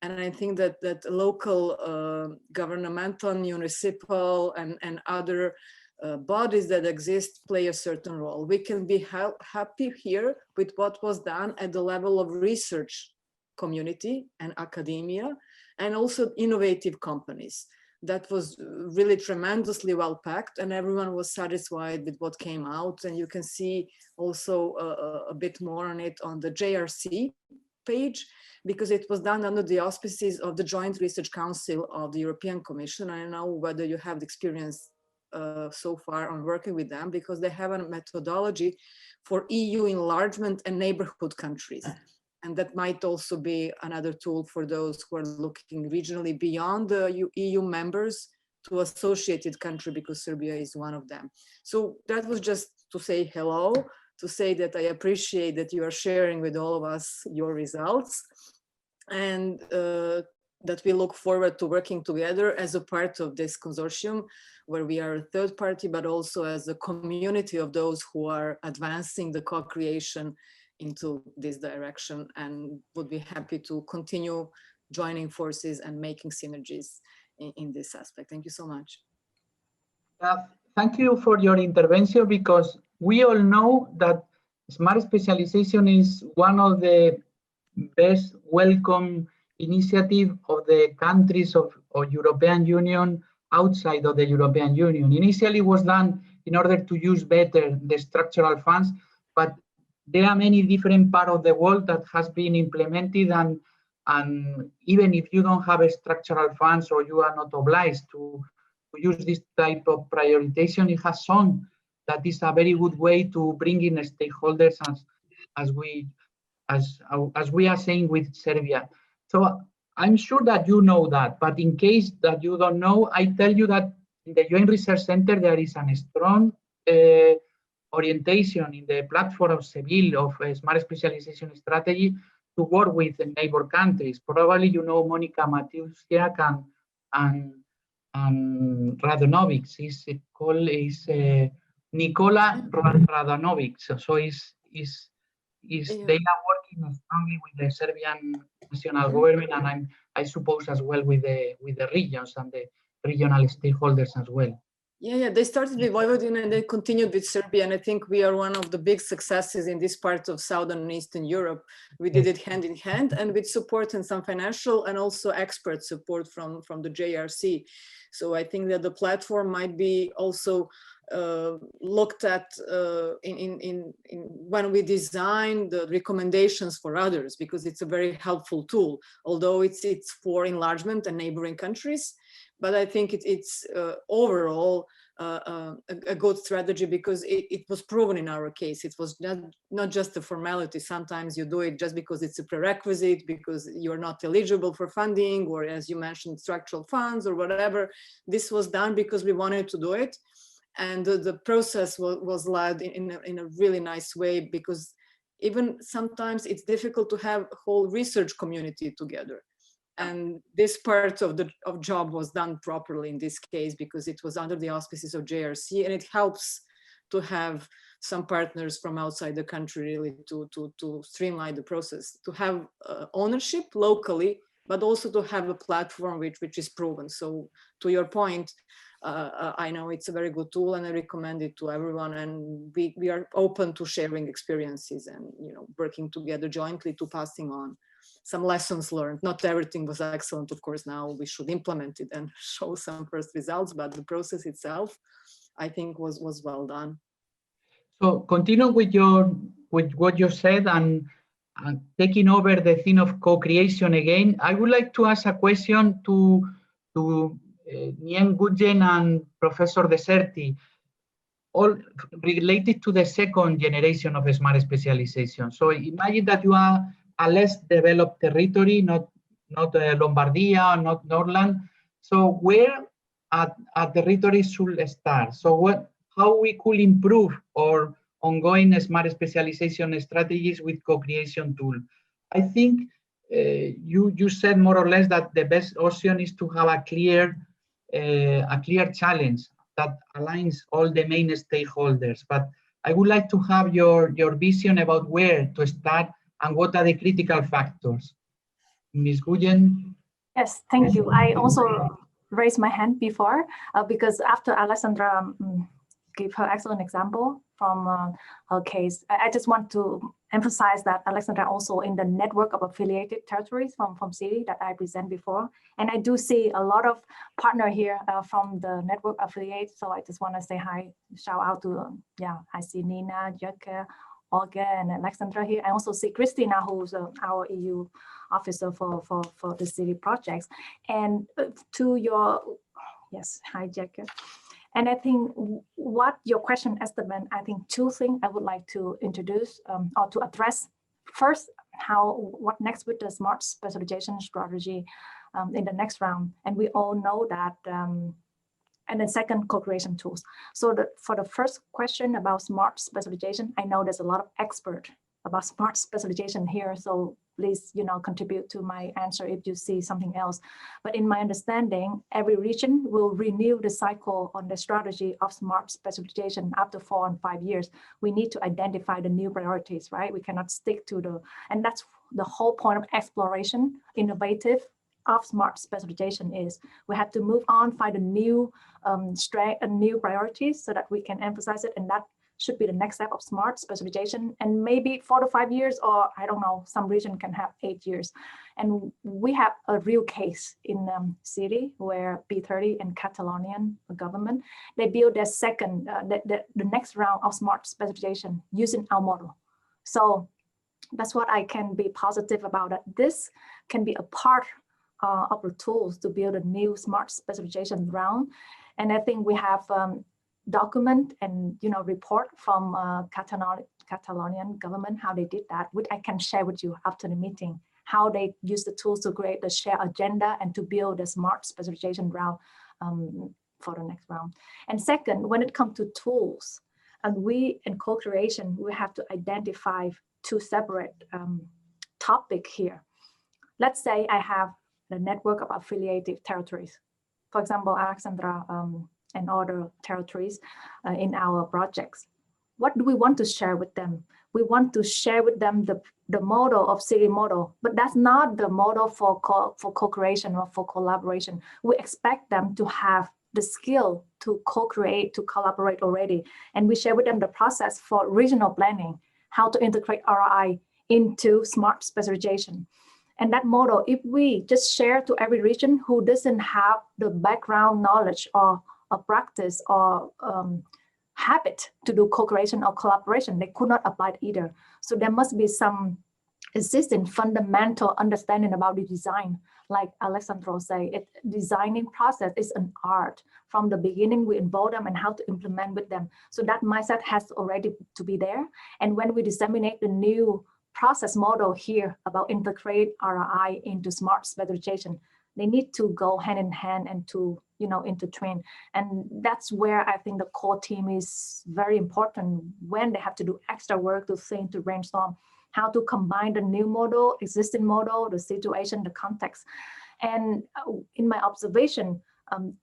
And I think that local governmental, municipal, and other bodies that exist play a certain role. We can be happy here with what was done at the level of research community and academia, and also innovative companies. That was really tremendously well packed, and everyone was satisfied with what came out. And you can see also a bit more on it on the JRC page, because it was done under the auspices of the Joint Research Council of the European Commission. I don't know whether you have the experience so far on working with them, because they have a methodology for EU enlargement and neighborhood countries. And that might also be another tool for those who are looking regionally beyond the EU members to associated country, because Serbia is one of them. So that was just to say hello, to say that I appreciate that you are sharing with all of us your results, and that we look forward to working together as a part of this consortium, where we are a third party, but also as a community of those who are advancing the co-creation into this direction, and would be happy to continue joining forces and making synergies in this aspect. Thank you so much. Thank you for your intervention, because we all know that smart specialization is one of the best welcome initiative of the countries of European Union outside of the European Union. Initially was done in order to use better the structural funds, but there are many different parts of the world that has been implemented, and even if you don't have a structural funds or you are not obliged to use this type of prioritization, it has shown that is a very good way to bring in stakeholders, as we are saying with Serbia. So I'm sure that you know that, but in case that you don't know, I tell you that in the Joint Research Center there is a strong orientation in the platform of Seville of Smart Specialization Strategy to work with the neighbor countries. Probably you know Monica Matiusiak and Radonovic is Nikola Radonovic. So they are working strongly with the Serbian national government, and I suppose as well with the regions and the regional stakeholders as well. Yeah, they started with Vojvodina and they continued with Serbia, and I think we are one of the big successes in this part of Southern and Eastern Europe. We did it hand in hand and with support and some financial and also expert support from the JRC. So I think that the platform might be also looked at when we design the recommendations for others, because it's a very helpful tool, although it's for enlargement and neighboring countries. But I think it's overall a good strategy, because it was proven in our case. It was not just a formality. Sometimes you do it just because it's a prerequisite, because you're not eligible for funding, or as you mentioned, structural funds or whatever. This was done because we wanted to do it. And the process was led in a really nice way, because even sometimes it's difficult to have a whole research community together. And this part of the job was done properly in this case, because it was under the auspices of JRC, and it helps to have some partners from outside the country really to streamline the process, to have ownership locally, but also to have a platform which is proven. So to your point, I know it's a very good tool, and I recommend it to everyone. And we are open to sharing experiences and working together jointly to passing on some lessons learned. Not everything was excellent, of course. Now we should implement it and show some first results, but the process itself, I think, was well done. So continue with what you said, and taking over the theme of co-creation again. I would like to ask a question to Nhien Nguyen and Professor Deserti, all related to the second generation of smart specialization. So imagine that you are a less developed territory, not Lombardia, not Nordland. So where a territory should start? So how we could improve our ongoing smart specialization strategies with co-creation tool? I think you said more or less that the best option is to have a clear challenge that aligns all the main stakeholders. But I would like to have your vision about where to start and what are the critical factors. Ms. Nguyen? Yes, thank you. I also raised my hand before because after Alessandra gave her excellent example from her case, I just want to emphasize that Alessandra also in the network of affiliated territories from SeeRRI that I present before. And I do see a lot of partner here from the network affiliates. So I just want to say hi, shout out to, I see Nina, Jacke, Olga, and Alexandra here. I also see Christina, who's our EU officer for the SeeRRI projects. And to your, yes, hi, Jacke. And I think what your question, Esteban, I think two things I would like to introduce or to address. First, what next with the Smart Specialization Strategy in the next round. And we all know that, and then second, co-creation tools. So for the first question about Smart Specialization, I know there's a lot of expert about Smart Specialization here. So please, contribute to my answer if you see something else. But in my understanding, every region will renew the cycle on the strategy of Smart Specialization after 4 and 5 years. We need to identify the new priorities, right? We cannot stick to and that's the whole point of exploration, innovative of smart specialization is we have to move on, find a new strength and new priorities so that we can emphasize it, and that should be the next step of smart specialization. And maybe 4 to 5 years, or I don't know, some region can have 8 years. And we have a real case in SeeRRI where P30 and Catalonian government, they build their second, the next round of smart specialization using our model. So that's what I can be positive about, that this can be a part of the tools to build a new smart specialization round. And I think we have document and report from Catalonian government how they did that, which I can share with you after the meeting, how they use the tools to create the shared agenda and to build a smart specialization round for the next round. And second, when it comes to tools, and we in co-creation, we have to identify 2 separate topics here. Let's say I have the network of affiliated territories. For example, Alexandra and other territories in our projects. What do we want to share with them? We want to share with them the model of SeeRRI model, but that's not the model for co-creation or for collaboration. We expect them to have the skill to co-create, to collaborate already. And we share with them the process for regional planning, how to integrate RDI into smart specialization. And that model, if we just share to every region who doesn't have the background knowledge or a practice or habit to do co-creation or collaboration, they could not apply it either. So there must be some existing fundamental understanding about the design. Like Alessandro say, designing process is an art. From the beginning, we involve them and how to implement with them. So that mindset has already to be there. And when we disseminate the new process model here about integrate RDI into smart specialization, they need to go hand in hand and to intertwine. And that's where I think the core team is very important, when they have to do extra work to think, to brainstorm how to combine the new model, existing model, the situation, the context. And in my observation,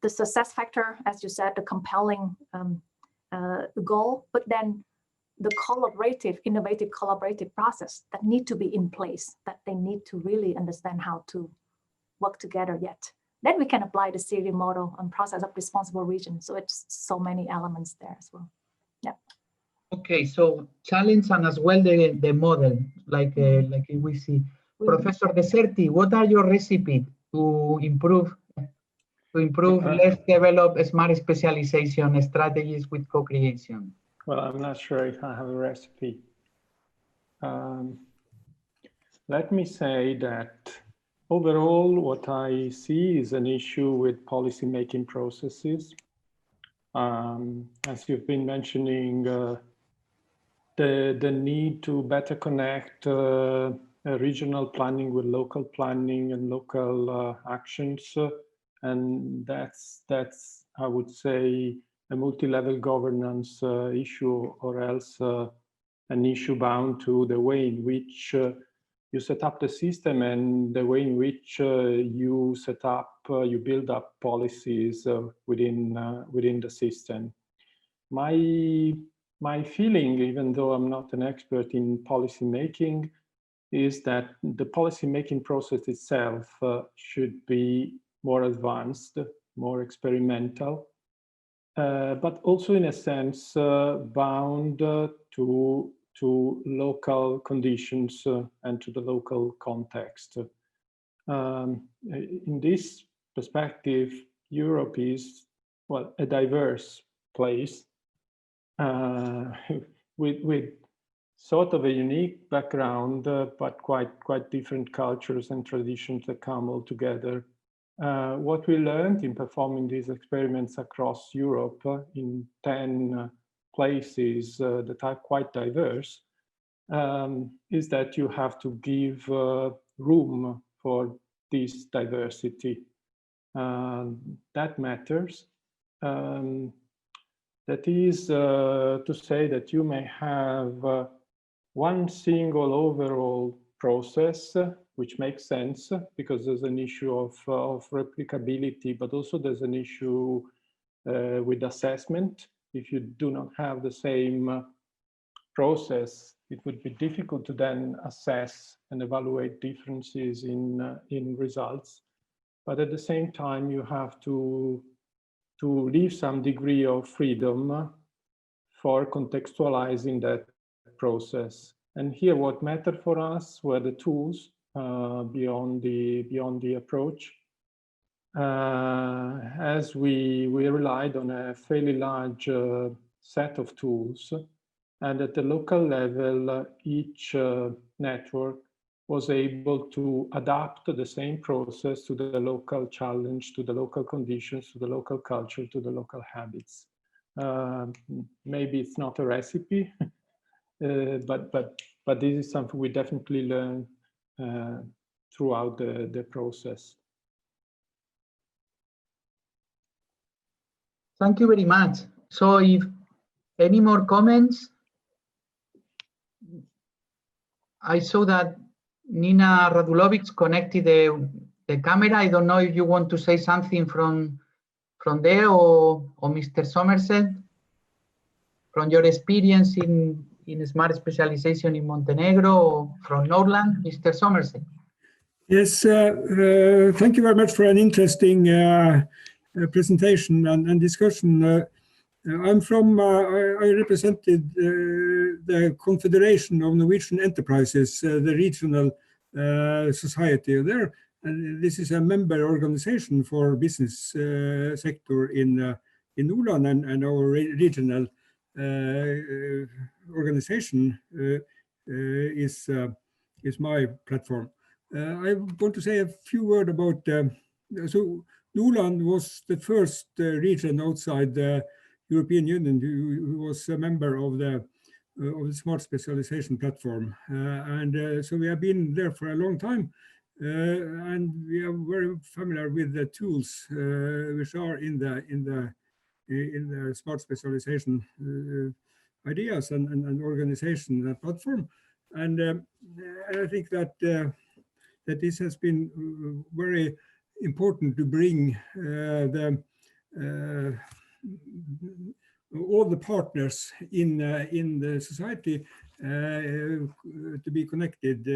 the success factor, as you said, the compelling goal, but then the collaborative, innovative collaborative process that need to be in place, that they need to really understand how to work together yet. Then we can apply the SeeRRI model on process of responsible region. So it's so many elements there as well. Yeah. Okay, so challenge and as well the model, like we see. Professor Deserti, what are your recipe to improve let's develop smart specialization strategies with co-creation? Well, I'm not sure if I have a recipe. Let me say that overall, what I see is an issue with policy-making processes. As you've been mentioning, the need to better connect regional planning with local planning and local actions. And that's, I would say, a multi-level governance issue, or else an issue bound to the way in which you set up the system and the way in which you set up, you build up policies within the system. My feeling, even though I'm not an expert in policy making, is that the policy making process itself should be more advanced, more experimental, but also in a sense bound to local conditions and to the local context. In this perspective, Europe is, well, a diverse place with sort of a unique background, but quite different cultures and traditions that come all together. What we learned in performing these experiments across Europe in 10 places that are quite diverse is that you have to give room for this diversity. That matters. That is to say that you may have one single overall process, which makes sense because there's an issue of replicability, but also there's an issue with assessment. If you do not have the same process, it would be difficult to then assess and evaluate differences in results. but at the same time, you have to leave some degree of freedom for contextualizing that process. And here, what mattered for us were the tools beyond the approach, as we relied on a fairly large set of tools, and at the local level, each network was able to adapt the same process to the local challenge, to the local conditions, to the local culture, to the local habits. Maybe it's not a recipe, but this is something we definitely learn throughout the process. Thank you very much. So if any more comments, I saw that Nina Radulovic connected the camera. I don't know if you want to say something from there, or Mr. Somerset, from your experience in smart specialization in Montenegro, or from Nordland, Mr. Somerset. Yes, thank you very much for an interesting presentation and discussion. I'm from, I represented the Confederation of Norwegian Enterprises, the regional society there. And this is a member organization for business sector in Nordland, and our regional organization is my platform. I want to say a few words about, so Nordland was the first region outside the European Union who was a member of the Smart Specialization platform. So we have been there for a long time, and we are very familiar with the tools which are in the Smart Specialization ideas and organization platform. And I think that that this has been very important to bring all the partners in the society to be connected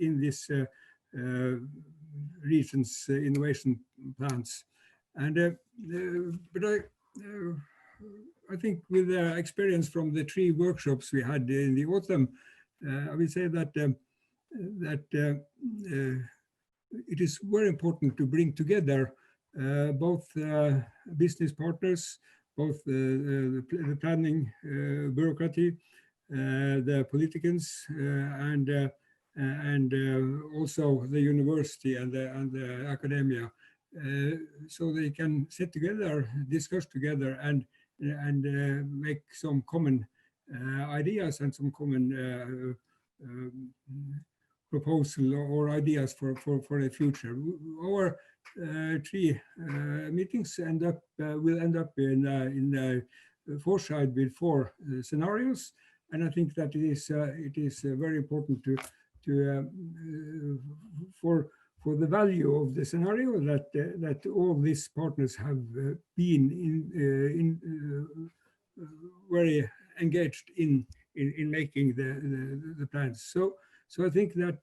in this region's innovation plans. And but I think with the experience from the 3 workshops we had in the autumn, I will say that it is very important to bring together both business partners, both the planning bureaucracy, the politicians, and also the university and the academia, so they can sit together, discuss together, and make some common ideas and some common proposal or ideas for the future. Our 3 meetings will end up in foresight with 4 scenarios, and I think that it is very important to for the value of the scenario that all these partners have been in very engaged in making the plans. So I think that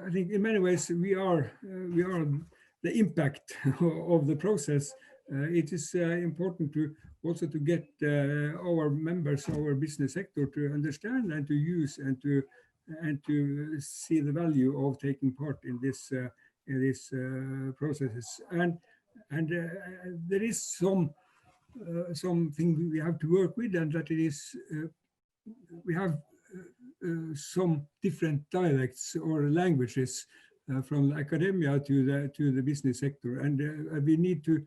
I think in many ways we are the impact of the process. It is important to also to get our members, our business sector, to understand and to use and to see the value of taking part in this processes. And there is something we have to work with, and that it is we have some different dialects or languages from academia to the business sector, and we need to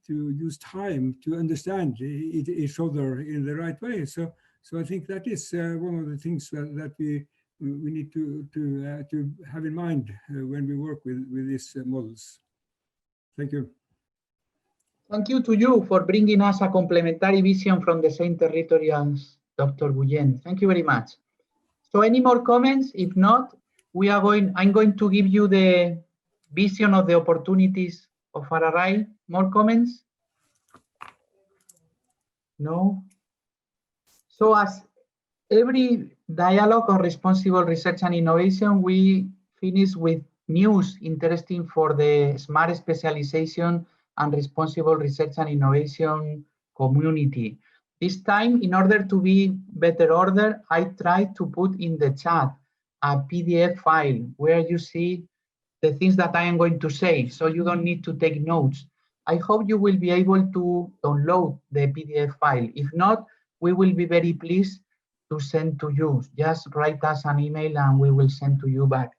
use time to understand each other in the right way. So I think that is one of the things that we need to have in mind when we work with these models. Thank you. Thank you to you for bringing us a complementary vision from the same territories, Dr. Nguyen. Thank you very much. So any more comments? If not, I'm going to give you the vision of the opportunities of RRI. More comments? No? So as every dialogue on responsible research and innovation, we finish with news interesting for the smart specialization and responsible research and innovation community. This time, in order to be better order, I tried to put in the chat a PDF file where you see the things that I am going to say, so you don't need to take notes. I hope you will be able to download the PDF file. If not, we will be very pleased to send to you. Just write us an email and we will send to you back.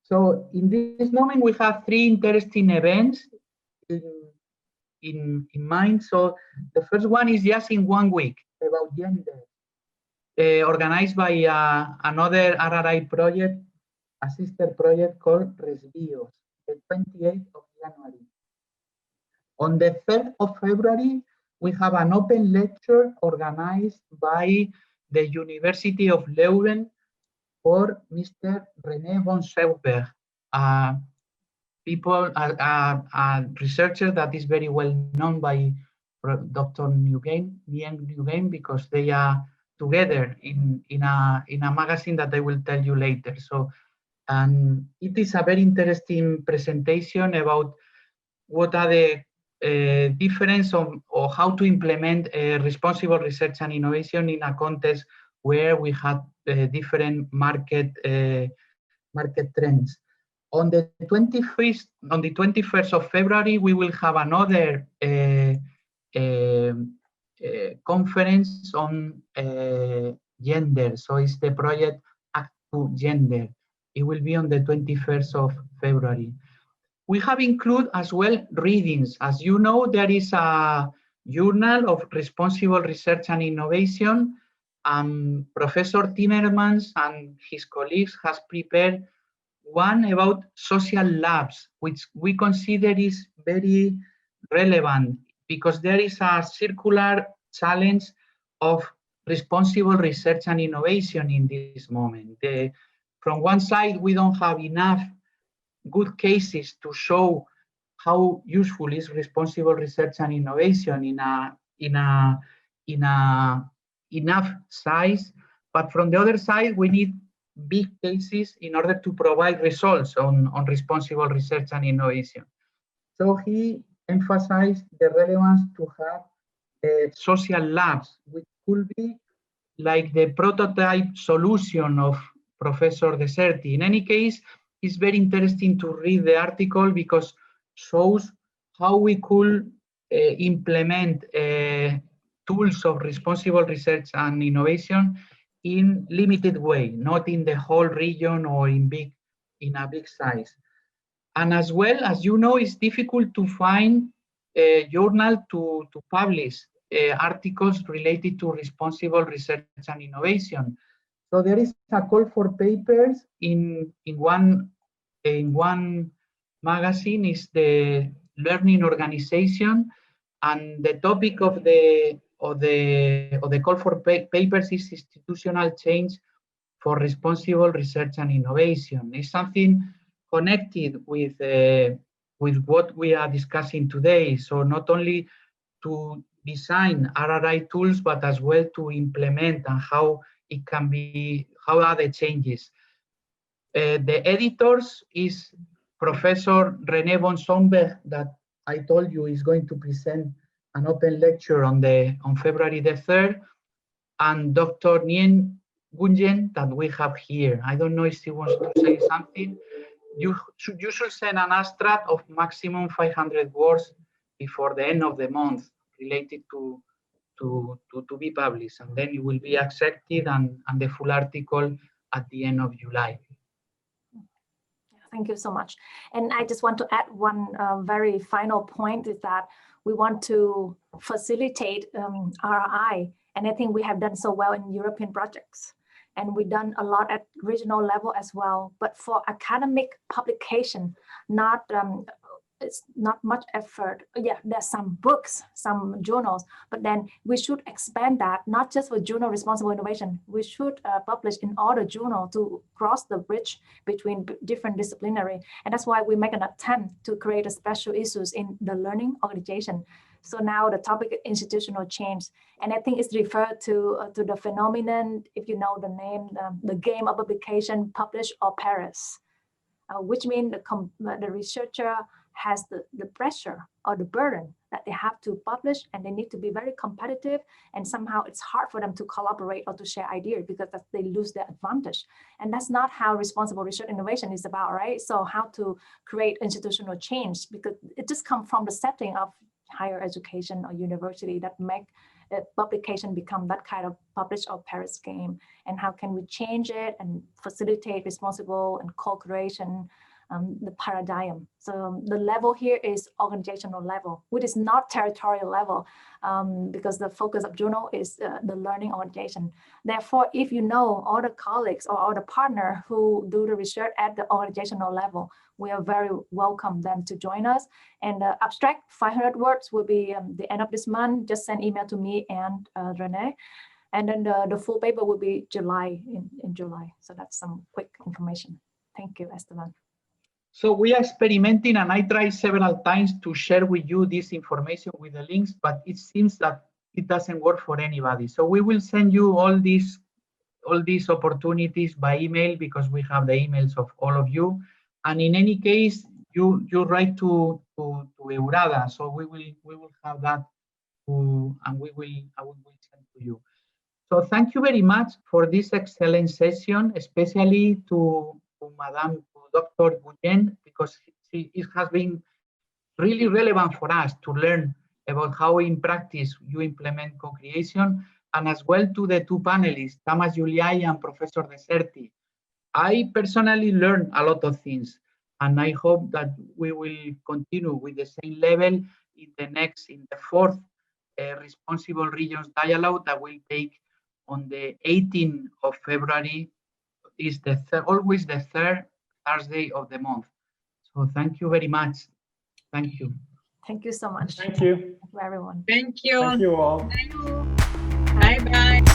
So in this moment, we have 3 interesting events in mind. So the first one is just in 1 week about gender, organized by another RRI project, a sister project called Resbios, the 28th of January. On the 3rd of February, we have an open lecture organized by the University of Leuven for Mr. René von Schauberg, a researcher that is very well known by Dr. Nhien Nguyen, because they are together in a magazine that I will tell you later. So, and it is a very interesting presentation about what are the difference or how to implement responsible research and innovation in a context where we have different market trends. On the 21st of February, we will have another conference on gender. So it's the project Act to Gender. It will be on the 21st of February. We have included as well readings. As you know, there is a Journal of Responsible Research and Innovation. Professor Timmermans and his colleagues has prepared one about social labs, which we consider is very relevant because there is a circular challenge of responsible research and innovation in this moment. From one side, we don't have enough good cases to show how useful is responsible research and innovation in enough size. But from the other side, we need big cases in order to provide results on responsible research and innovation. So he emphasized the relevance to have social labs, which could be like the prototype solution of Professor Deserti. In any case, it's very interesting to read the article because shows how we could implement tools of responsible research and innovation in limited way, not in the whole region or in a big size. And as well, as you know, it's difficult to find a journal to publish articles related to responsible research and innovation. So there is a call for papers in one magazine is the learning organization, and the topic of the call for papers is institutional change for responsible research and innovation. It's something connected with what we are discussing today. So not only to design RRI tools, but as well to implement and how it can be, how are the changes. The editors is Professor René von Schauberg, that I told you is going to present an open lecture on February the 3rd, and Dr. Nhien Nguyen that we have here. I don't know if he wants to say something. You should send an abstract of maximum 500 words before the end of the month related to be published, and then it will be accepted and the full article at the end of July. Thank you so much. And I just want to add one very final point is that we want to facilitate RRI. And I think we have done so well in European projects. And we've done a lot at regional level as well. But for academic publication, it's not much effort. Yeah, there's some books, some journals, but then we should expand that, not just for journal responsible innovation. We should publish in all the journal to cross the bridge between different disciplinary. And that's why we make an attempt to create a special issues in the learning organization. So now the topic is institutional change. And I think it's referred to the phenomenon, if you know the name, the game of publication, publish or perish, which means the researcher has the pressure or the burden that they have to publish, and they need to be very competitive, and somehow it's hard for them to collaborate or to share ideas because they lose their advantage. And that's not how responsible research innovation is about, right? So how to create institutional change, because it just comes from the setting of higher education or university that make publication become that kind of publish or perish game, and how can we change it and facilitate responsible and co-creation, the paradigm. So the level here is organizational level, which is not territorial level, because the focus of journal is the learning organization. Therefore, if you know all the colleagues or all the partner who do the research at the organizational level, we are very welcome them to join us. And the abstract 500 words will be the end of this month. Just send email to me and Renee. And then the full paper will be July, in July. So that's some quick information. Thank you, Esteban. So we are experimenting, and I tried several times to share with you this information with the links, but it seems that it doesn't work for anybody. So we will send you all these opportunities by email, because we have the emails of all of you. And in any case, you write to Eurada, so we will have that, and I will send to you. So thank you very much for this excellent session, especially to Dr. Nguyen, because it has been really relevant for us to learn about how in practice you implement co-creation, and as well to the two panelists, Tamás Gyulai and Professor Deserti. I personally learned a lot of things, and I hope that we will continue with the same level in the fourth Responsible Regions Dialogue that will take on the 18th of February. Is always the third Thursday of the month. So thank you very much. Thank you. Thank you so much. Thank you. Thank you, everyone. Thank you. Thank you all. Bye bye.